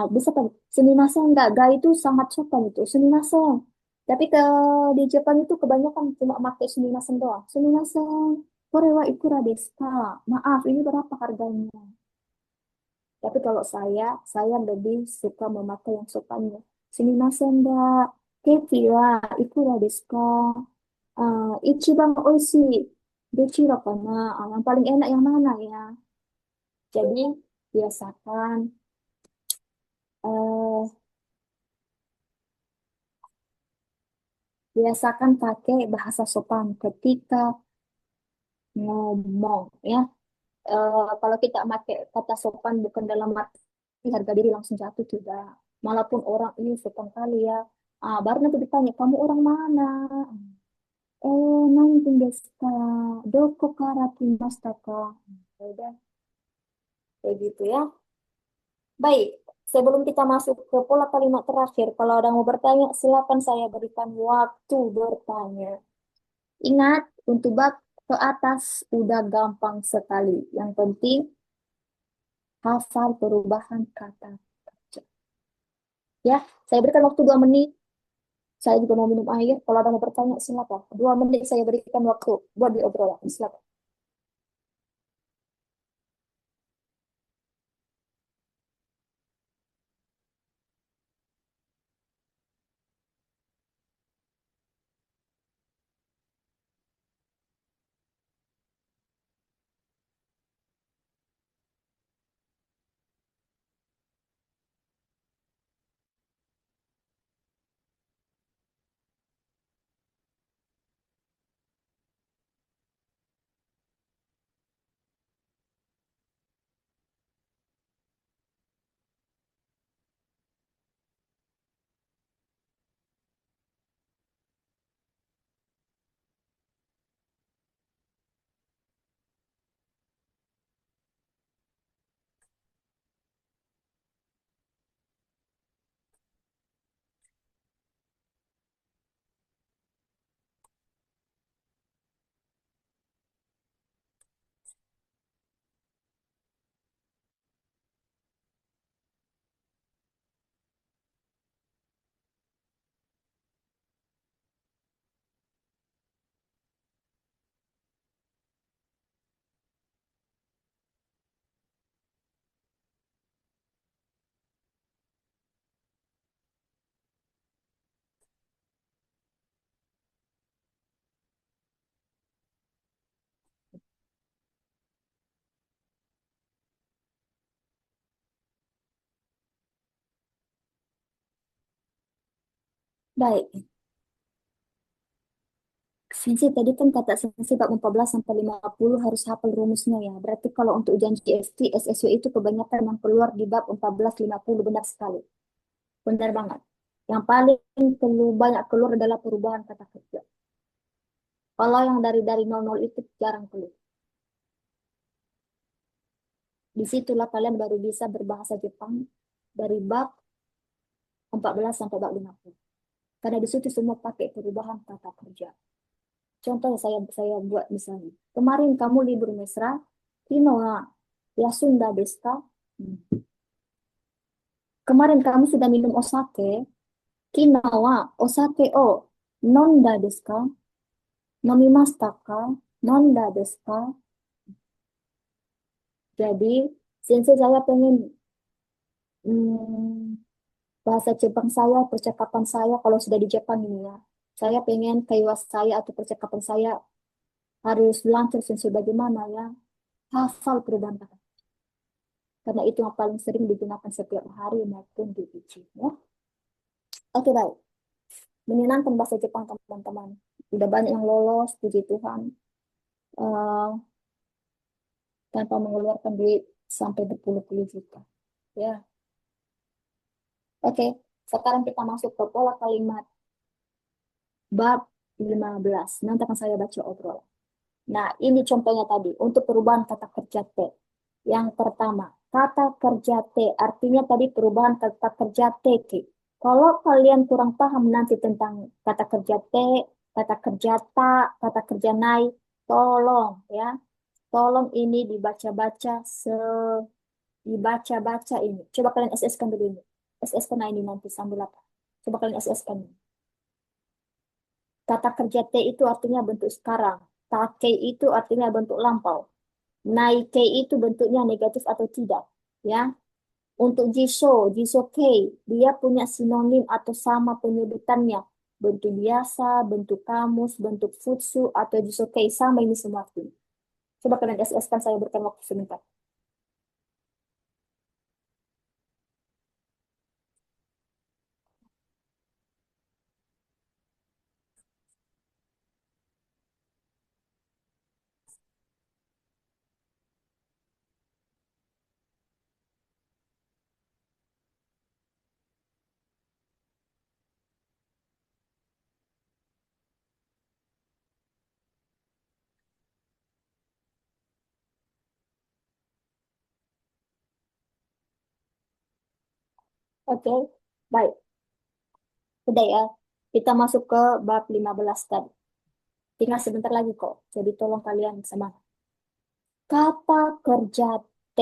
Bisa kan sumimasen ga itu sangat sopan itu sumimasen. Tapi di Jepang itu kebanyakan cuma pakai sumimasen doang. Sumimasen, kore wa ikura desu ka? Maaf, ini berapa harganya? Tapi kalau saya lebih suka memakai yang sopannya. Sumimasen ga, keki wa ikura desu ka? Ichiban oishii, dochira kana? Yang paling enak yang mana ya? Jadi biasakan eh, biasakan pakai bahasa sopan ketika ngomong ya. Kalau kita pakai kata sopan bukan dalam arti harga diri langsung jatuh, tidak. Malaupun orang ini sopan kali ya. Baru nanti ditanya, kamu orang mana? Nanti desu ka? Doko kara kimashita ka? Ya udah, kayak gitu ya. Baik, sebelum kita masuk ke pola kalimat terakhir, kalau ada yang mau bertanya, silakan saya berikan waktu bertanya. Ingat, untuk bab ke atas udah gampang sekali. Yang penting hafal perubahan kata kerja. Ya, saya berikan waktu 2 menit. Saya juga mau minum air. Kalau ada yang mau bertanya, silakan. 2 menit saya berikan waktu buat diobrolan. Silakan. Baik. Sensei tadi kan kata Sensei bab 14 sampai 50 harus hafal rumusnya ya. Berarti kalau untuk ujian GST, SSW itu kebanyakan yang keluar di bab 14, 50. Benar sekali. Benar banget. Yang paling banyak keluar adalah perubahan kata kerja. Kalau yang dari 00 itu jarang keluar. Disitulah kalian baru bisa berbahasa Jepang dari bab 14 sampai bab 50. Karena di situ semua pakai perubahan kata kerja. Contoh saya buat misalnya. Kemarin kamu libur mesra, kino wa yasunda desu ka? Kemarin kamu sudah minum osake, kino wa osake o nonda desu ka? Nomimashita ka? Nonda desu ka? Jadi, sensei saya pengen hmm, bahasa Jepang saya, percakapan saya kalau sudah di Jepang ini ya. Saya pengen keiwas saya atau percakapan saya harus lancar sesuai bagaimana ya. Hafal perubahan kata. Karena itu yang paling sering digunakan setiap hari maupun di uji. Ya. Oke, baik. Menyenangkan bahasa Jepang teman-teman. Udah banyak yang lolos, puji Tuhan. eh, tanpa mengeluarkan duit sampai berpuluh-puluh juta. Ya, oke. Sekarang kita masuk ke pola kalimat bab 15. Nanti akan saya baca obrolan. Nah, ini contohnya tadi untuk perubahan kata kerja T. Yang pertama, kata kerja T artinya tadi perubahan kata kerja TK. Kalau kalian kurang paham nanti tentang kata kerja T, kata kerja ta, kata kerja nai, tolong ya, tolong ini dibaca-baca dibaca-baca ini. Coba kalian SS-kan dulu ini. SS-kan ini nanti sambil apa? Coba kalian SS-kan. Kata kerja T itu artinya bentuk sekarang. Take itu artinya bentuk lampau. Naike itu bentuknya negatif atau tidak. Ya. Untuk jiso, jiso kei, dia punya sinonim atau sama penyebutannya. Bentuk biasa, bentuk kamus, bentuk futsu, atau jiso kei. Sama ini semua artinya. Coba kalian SS-kan saya berikan waktu sebentar. Oke, baik. Udah ya. Kita masuk ke bab 15 tadi. Tinggal sebentar lagi kok. Jadi tolong kalian semangat. Kata kerja T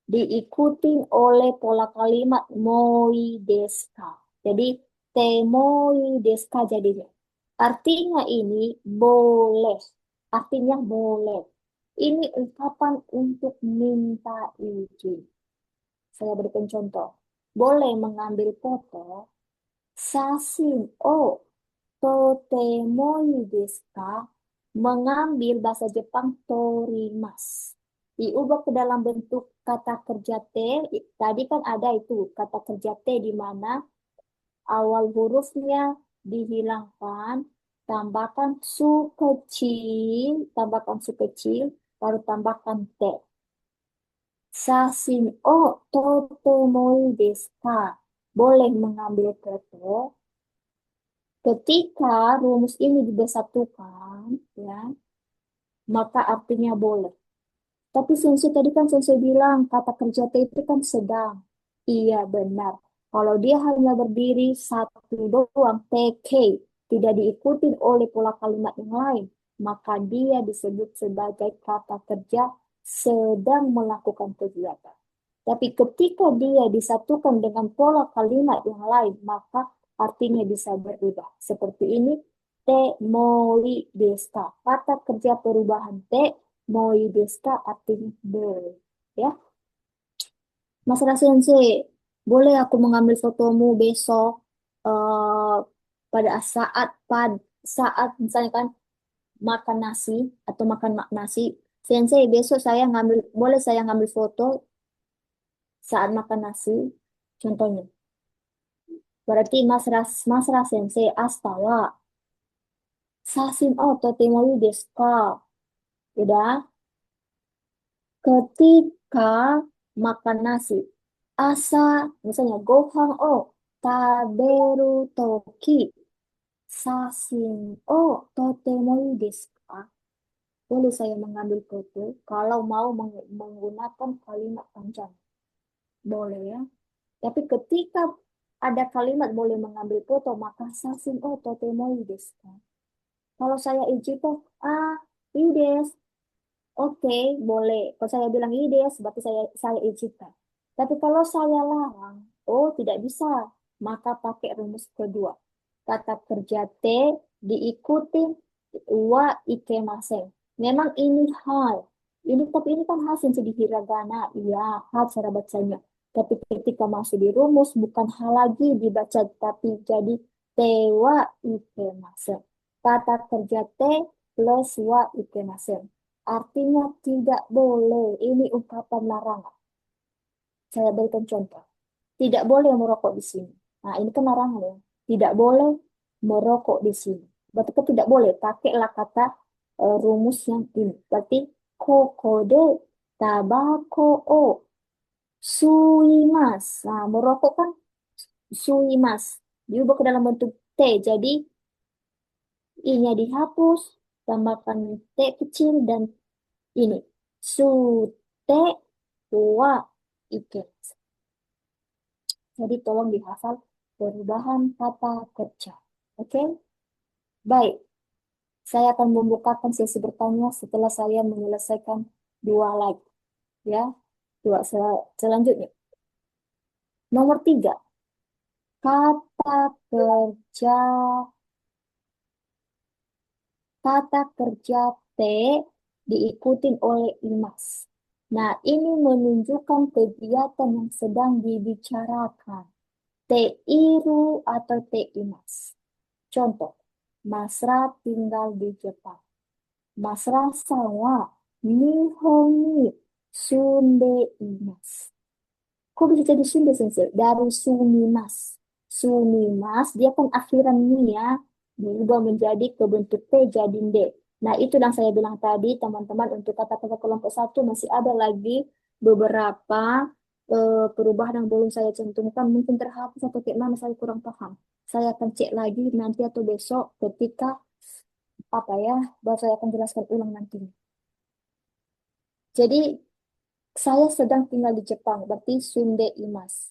diikuti oleh pola kalimat moi desu ka. Jadi te moi desu ka jadinya. Artinya ini boleh. Artinya boleh. Ini ungkapan untuk minta izin. Saya berikan contoh. Boleh mengambil foto. Sasin o totemo ii desu ka? Mengambil bahasa Jepang torimas. Diubah ke dalam bentuk kata kerja T. Tadi kan ada itu kata kerja T di mana awal hurufnya dihilangkan, tambahkan su kecil, baru tambahkan T. Sasin o totemo ii desu ka? Boleh mengambil foto. Ketika rumus ini disatukan, ya, maka artinya boleh. Tapi sensei tadi kan sensei bilang kata kerja T itu kan sedang. Iya benar. Kalau dia hanya berdiri satu doang, TK, tidak diikuti oleh pola kalimat yang lain, maka dia disebut sebagai kata kerja sedang melakukan kegiatan. Tapi ketika dia disatukan dengan pola kalimat yang lain, maka artinya bisa berubah. Seperti ini, te moi desu ka. Kata kerja perubahan te moi desu ka artinya boleh. Ya, Mas Sensei, boleh aku mengambil fotomu besok eh pada saat misalnya kan makan nasi atau makan nasi. Sensei, besok boleh saya ngambil foto saat makan nasi, contohnya. Berarti Mas Ras Sensei, astawa, sasin o totemo ii desu ka? Udah, ketika makan nasi, asa, misalnya gohan o taberu toki, sasin o totemo ii desu ka? Boleh saya mengambil foto kalau mau menggunakan kalimat panjang. Boleh ya. Tapi ketika ada kalimat boleh mengambil foto, maka sasin o totemo ii desu ka? Kalau saya ijito, ii desu. Oke, boleh. Kalau saya bilang ii desu, berarti saya izinkan. Tapi kalau saya larang, oh tidak bisa. Maka pakai rumus kedua. Kata kerja T diikuti wa ikemasen. Memang ini hal. Tapi ini kan hal yang di hiragana. Iya, hal cara bacanya. Tapi ketika masuk di rumus, bukan hal lagi dibaca, tapi jadi T wa ikemasen. Kata kerja T plus wa ikemasen. Artinya tidak boleh. Ini ungkapan larangan. Saya berikan contoh. Tidak boleh merokok di sini. Nah, ini kan larangan ya. Tidak boleh merokok di sini. Berarti kan tidak boleh. Pakailah kata rumus yang ini. Berarti kokode tabako o suimas. Nah, merokok kan suimas. Diubah ke dalam bentuk T. Jadi, I-nya dihapus. Tambahkan T kecil dan ini. Sute wa ike. Jadi tolong dihafal perubahan kata kerja. Oke? Baik. Saya akan membukakan sesi bertanya setelah saya menyelesaikan dua lagi. Ya, selanjutnya. Nomor 3. Kata kerja kata kerja T diikuti oleh imas. Nah, ini menunjukkan kegiatan yang sedang dibicarakan. Teiru atau teimas. Contoh, Masra tinggal di Jepang. Masra wa Nihon ni sunde imasu. Kok bisa jadi Sunda, Sensei? Dari Sumimas. Sumimas, dia kan akhiran ni ya, diubah menjadi ke bentuk T jadi D. Nah, itu yang saya bilang tadi, teman-teman, untuk kata-kata kelompok satu masih ada lagi beberapa perubahan yang belum saya cantumkan. Mungkin terhapus atau kayak mana, saya kurang paham. Saya akan cek lagi nanti atau besok ketika, apa ya, baru saya akan jelaskan ulang nanti. Jadi, saya sedang tinggal di Jepang, berarti Sunde Imas.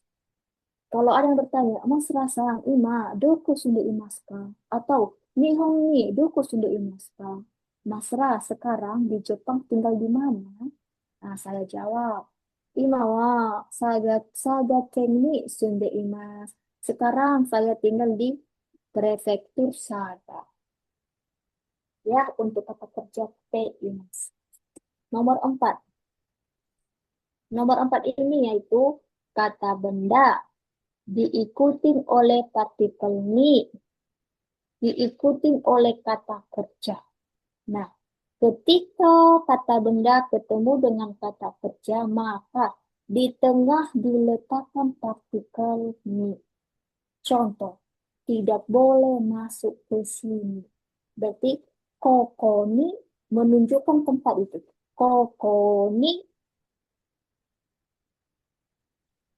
Kalau ada yang bertanya, Mas Rasang ima, doko sundo imasu ka? Atau Nihon ni doko sundo imasu ka? Mas Ra sekarang di Jepang tinggal di mana? Nah, saya jawab, ima wa Sagaken ni sunde imasu. Sekarang saya tinggal di prefektur Saga. Ya, untuk kata kerja te imasu. Nomor 4. Nomor 4 ini yaitu kata benda diikuti oleh partikel ni, diikuti oleh kata kerja. Nah, ketika kata benda ketemu dengan kata kerja, maka di tengah diletakkan partikel ni. Contoh, tidak boleh masuk ke sini. Berarti koko ni menunjukkan tempat itu. Koko ni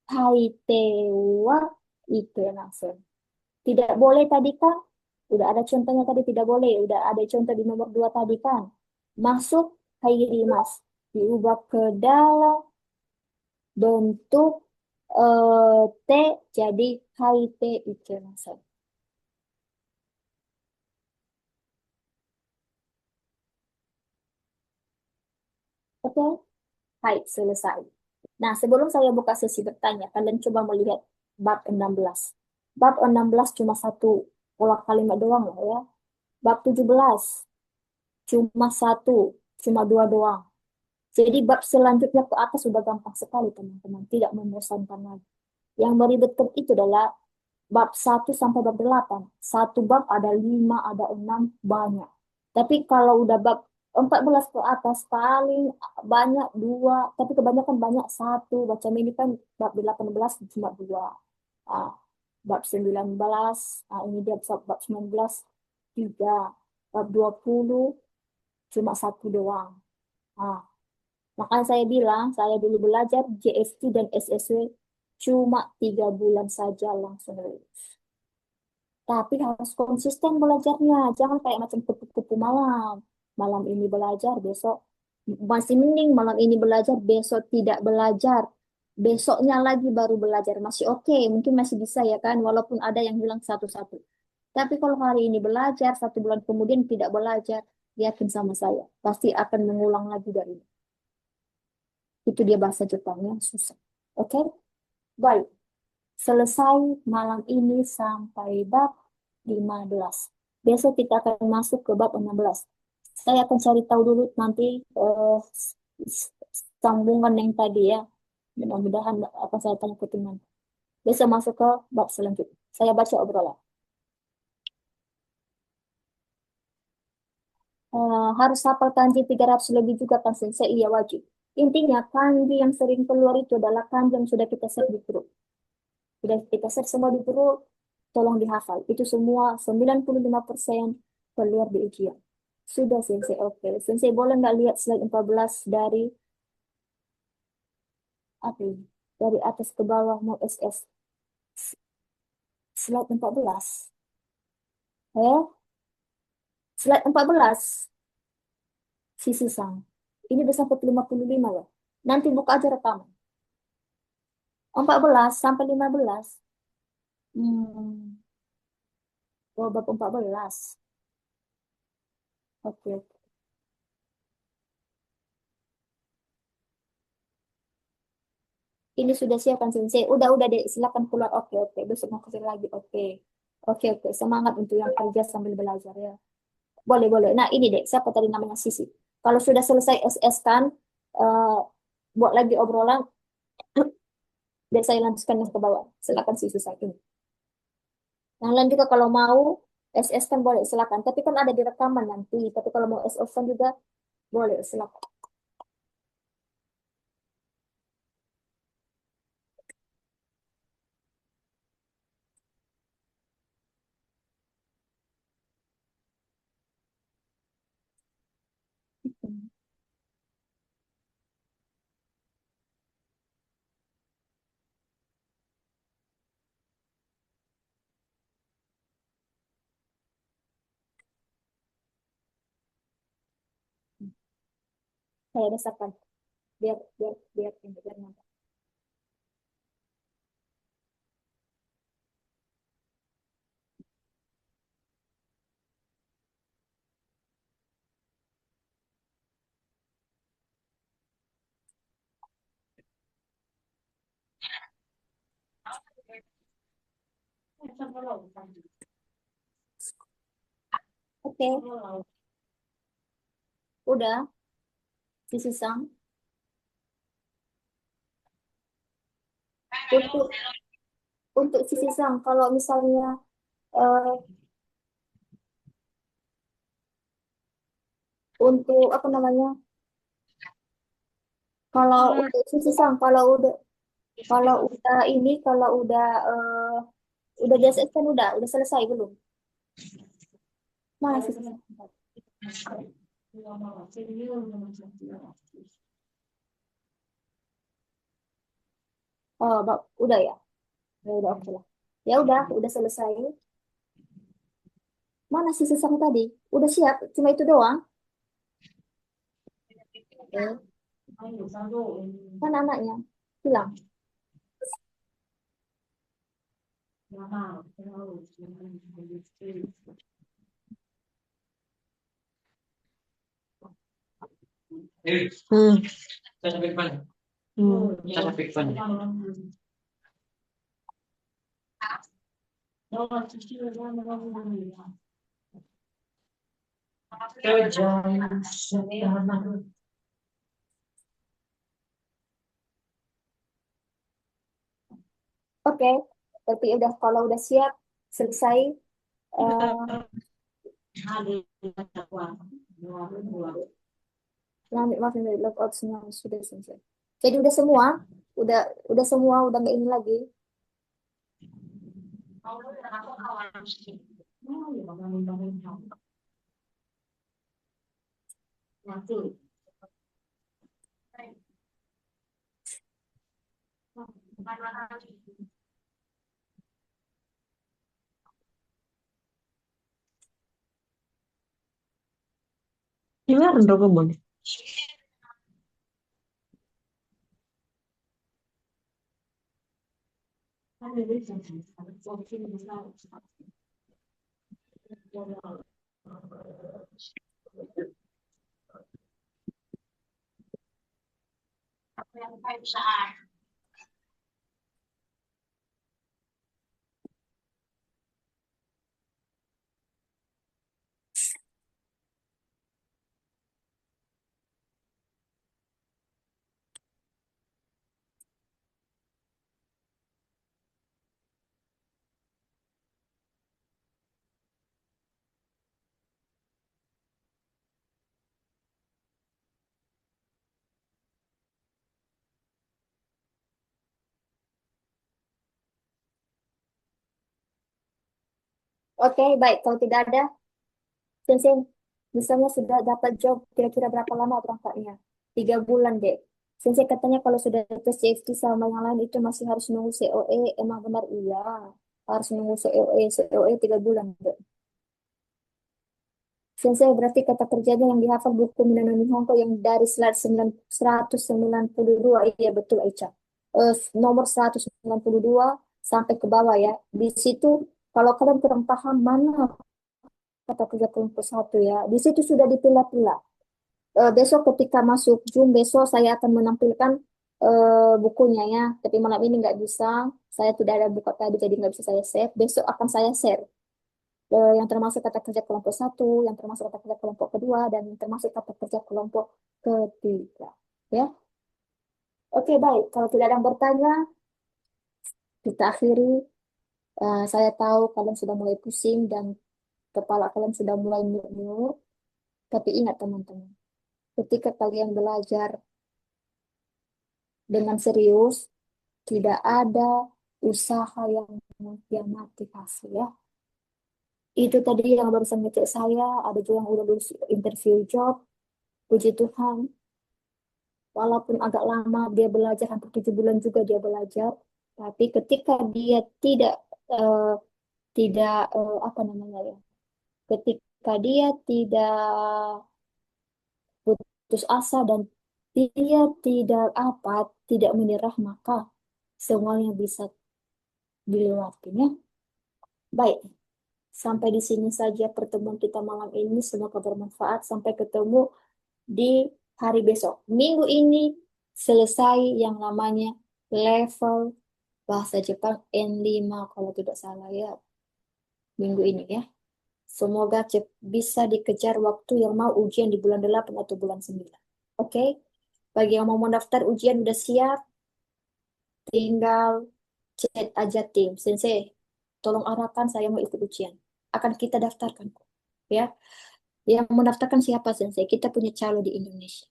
haite wa ikenasen. Tidak boleh tadi kan? Udah ada contohnya tadi tidak boleh. Udah ada contoh di nomor 2 tadi kan? Masuk mas diubah ke dalam bentuk T jadi haite ikenasen. Oke? Hai, selesai. Nah, sebelum saya buka sesi bertanya, kalian coba melihat bab 16. Bab 16 cuma satu pola kalimat doang lah ya. Bab 17 cuma satu, cuma dua doang. Jadi bab selanjutnya ke atas sudah gampang sekali teman-teman, tidak membosankan lagi. Yang meribetkan itu adalah bab 1 sampai bab 8. Satu bab ada 5, ada 6, banyak. Tapi kalau udah bab 14 ke atas paling banyak dua, tapi kebanyakan banyak satu. Baca ini kan bab 18 cuma dua. Ah, bab 19, ini dia bab 19, tiga. Bab 20 cuma satu doang. Ah, makanya saya bilang, saya dulu belajar JST dan SSW cuma 3 bulan saja langsung lulus. Tapi harus konsisten belajarnya. Jangan kayak macam kupu-kupu malam. Malam ini belajar, besok masih mending malam ini belajar, besok tidak belajar. Besoknya lagi baru belajar. Masih oke, mungkin masih bisa ya kan, walaupun ada yang bilang satu-satu. Tapi kalau hari ini belajar, 1 bulan kemudian tidak belajar, yakin sama saya, pasti akan mengulang lagi dari ini. Itu dia bahasa Jepangnya, susah. Oke? Baik. Selesai malam ini sampai bab 15. Besok kita akan masuk ke bab 16. Saya akan cari tahu dulu nanti sambungan yang tadi ya. Mudah-mudahan akan saya tanya ke teman. Besok masuk ke bab selanjutnya. Saya baca obrolan. Harus hafal kanji 300 lebih juga kan sensei, iya wajib. Intinya kanji yang sering keluar itu adalah kanji yang sudah kita set di perut. Sudah kita set semua di perut, tolong dihafal. Itu semua 95% keluar di ujian. Sudah sensei, oke. Sensei boleh nggak lihat slide 14 dari apa ini? Dari atas ke bawah mau SS. Slide 14. Slide 14. Sisi sang. Ini udah sampai 55 ya. Nanti buka aja rekaman. 14 sampai 15. Hmm, bab 14. Oke, oke. Ini sudah siap kan Sensei? Udah deh, silakan keluar. Oke, oke. Besok mau kesini lagi. Oke. Oke, oke. Semangat untuk yang kerja sambil belajar ya. Boleh, boleh. Nah, ini deh. Siapa tadi namanya Sisi? Kalau sudah selesai SS kan, eh, buat lagi obrolan, biar saya lanjutkan yang ke bawah. Silakan Sisi saya ini. Yang lain juga kalau mau, SS kan boleh, silakan. Tapi kan ada di rekaman nanti. Tapi kalau mau SS kan juga boleh, silakan. Saya rasakan. Biar, biar, biar, biar, biar nanti. Oke, udah, sisi sang. Untuk sisi sang, kalau misalnya eh, untuk apa namanya? Kalau untuk sisi sang, kalau udah ini, kalau udah di ASN udah selesai belum? Mana sisi sang? Oh, udah ya, udah oke lah. Ya udah selesai. Mana sisi sang tadi? Udah siap, cuma itu doang. Eh, kan anaknya hilang. Hmm. Hmm. Oke, tapi udah kalau udah siap selesai. eh maaf ini logout-nya sudah selesai. Jadi udah semua, udah semua, udah nggak ini lagi. Gimana dong kamu? Oke, baik. Kalau tidak ada, Sensei, misalnya sudah dapat job, kira-kira berapa lama berangkatnya? 3 bulan, deh. Sensei katanya kalau sudah tes CFT sama yang lain itu masih harus nunggu COE. Emang benar? Iya. Harus nunggu COE. COE 3 bulan, deh. Sensei berarti kata kerjanya yang dihafal buku Minano Nihongo yang dari slide 192. Iya, betul, Aicha. Nomor 192 sampai ke bawah ya. Di situ kalau kalian kurang paham mana kata kerja kelompok 1 ya, di situ sudah dipilah-pilah. Besok ketika masuk Zoom besok saya akan menampilkan bukunya ya. Tapi malam ini nggak bisa. Saya tidak ada buka tadi jadi nggak bisa saya share. Besok akan saya share yang termasuk kata kerja kelompok 1, yang termasuk kata kerja kelompok 2, dan yang termasuk kata kerja kelompok 3. Ya, oke baik. Kalau tidak ada yang bertanya, kita akhiri. Saya tahu kalian sudah mulai pusing dan kepala kalian sudah mulai mur. Tapi ingat teman-teman, ketika kalian belajar dengan serius, tidak ada usaha yang mengkhianati hasil ya. Itu tadi yang barusan ngecek saya, ada juga yang udah lulus interview job. Puji Tuhan, walaupun agak lama dia belajar, hampir 7 bulan juga dia belajar, tapi ketika dia eh, tidak apa namanya ya, ketika dia tidak putus asa dan dia tidak menyerah, maka semuanya bisa dilewatin ya. Baik, sampai di sini saja pertemuan kita malam ini. Semoga bermanfaat. Sampai ketemu di hari besok. Minggu ini selesai yang namanya level bahasa Jepang N5 kalau tidak salah ya, minggu ini ya. Semoga bisa dikejar waktu yang mau ujian di bulan 8 atau bulan 9. Oke? Bagi yang mau mendaftar ujian udah siap, tinggal chat aja tim. Sensei, tolong arahkan saya mau ikut ujian. Akan kita daftarkan kok. Ya. Yang mendaftarkan siapa Sensei? Kita punya calo di Indonesia.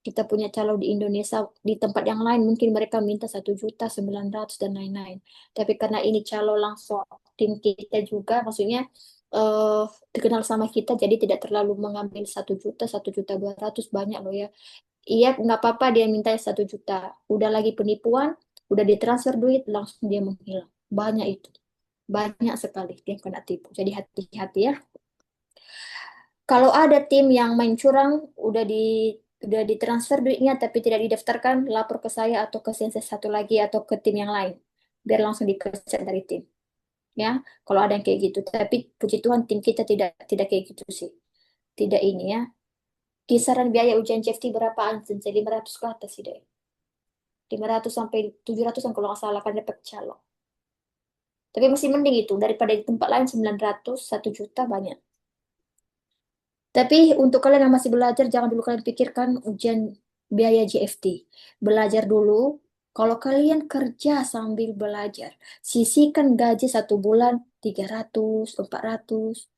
Kita punya calon di Indonesia, di tempat yang lain mungkin mereka minta 1.900.000 dan lain-lain. Tapi karena ini calon langsung tim kita juga, maksudnya eh dikenal sama kita, jadi tidak terlalu mengambil 1 juta, 1.200.000 banyak loh ya. Iya, nggak apa-apa dia minta 1 juta. Udah lagi penipuan, udah ditransfer duit, langsung dia menghilang. Banyak itu, banyak sekali yang kena tipu. Jadi hati-hati ya. Kalau ada tim yang main curang, udah ditransfer duitnya tapi tidak didaftarkan, lapor ke saya atau ke sensei satu lagi atau ke tim yang lain, biar langsung dipecat dari tim. Ya, kalau ada yang kayak gitu. Tapi puji Tuhan tim kita tidak kayak gitu sih. Tidak ini ya. Kisaran biaya ujian CFT berapaan? Sensei 500 ke atas sih deh. 500 sampai 700 yang kalau nggak salah kan dapat calon. Tapi masih mending itu daripada di tempat lain 900, 1 juta banyak. Tapi untuk kalian yang masih belajar, jangan dulu kalian pikirkan ujian biaya JFT. Belajar dulu. Kalau kalian kerja sambil belajar, sisihkan gaji 1 bulan 300, 400.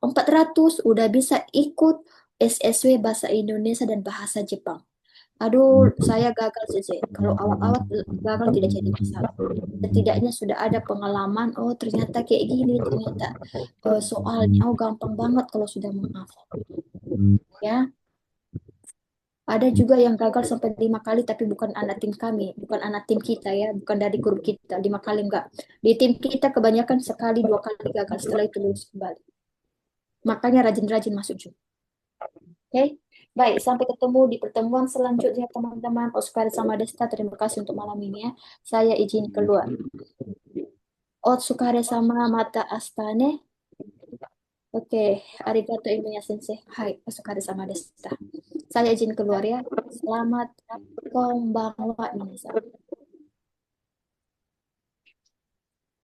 400 udah bisa ikut SSW Bahasa Indonesia dan Bahasa Jepang. Aduh, saya gagal sih. Kalau awal-awal gagal tidak jadi masalah. Setidaknya sudah ada pengalaman, oh ternyata kayak gini, ternyata soalnya, oh gampang banget kalau sudah menghafal. Ya, ada juga yang gagal sampai 5 kali, tapi bukan anak tim kami, bukan anak tim kita ya, bukan dari grup kita, 5 kali enggak. Di tim kita kebanyakan sekali 2 kali gagal, setelah itu lulus kembali. Makanya rajin-rajin masuk juga. Oke, baik, sampai ketemu di pertemuan selanjutnya teman-teman. Oscar sama Desta, terima kasih untuk malam ini ya. Saya izin keluar. Otsukare sama Mata Astane. Oke, arigato ilmunya sensei. Hai, Otsukare sama Desta. Saya izin keluar ya. Selamat konbanwa minasan.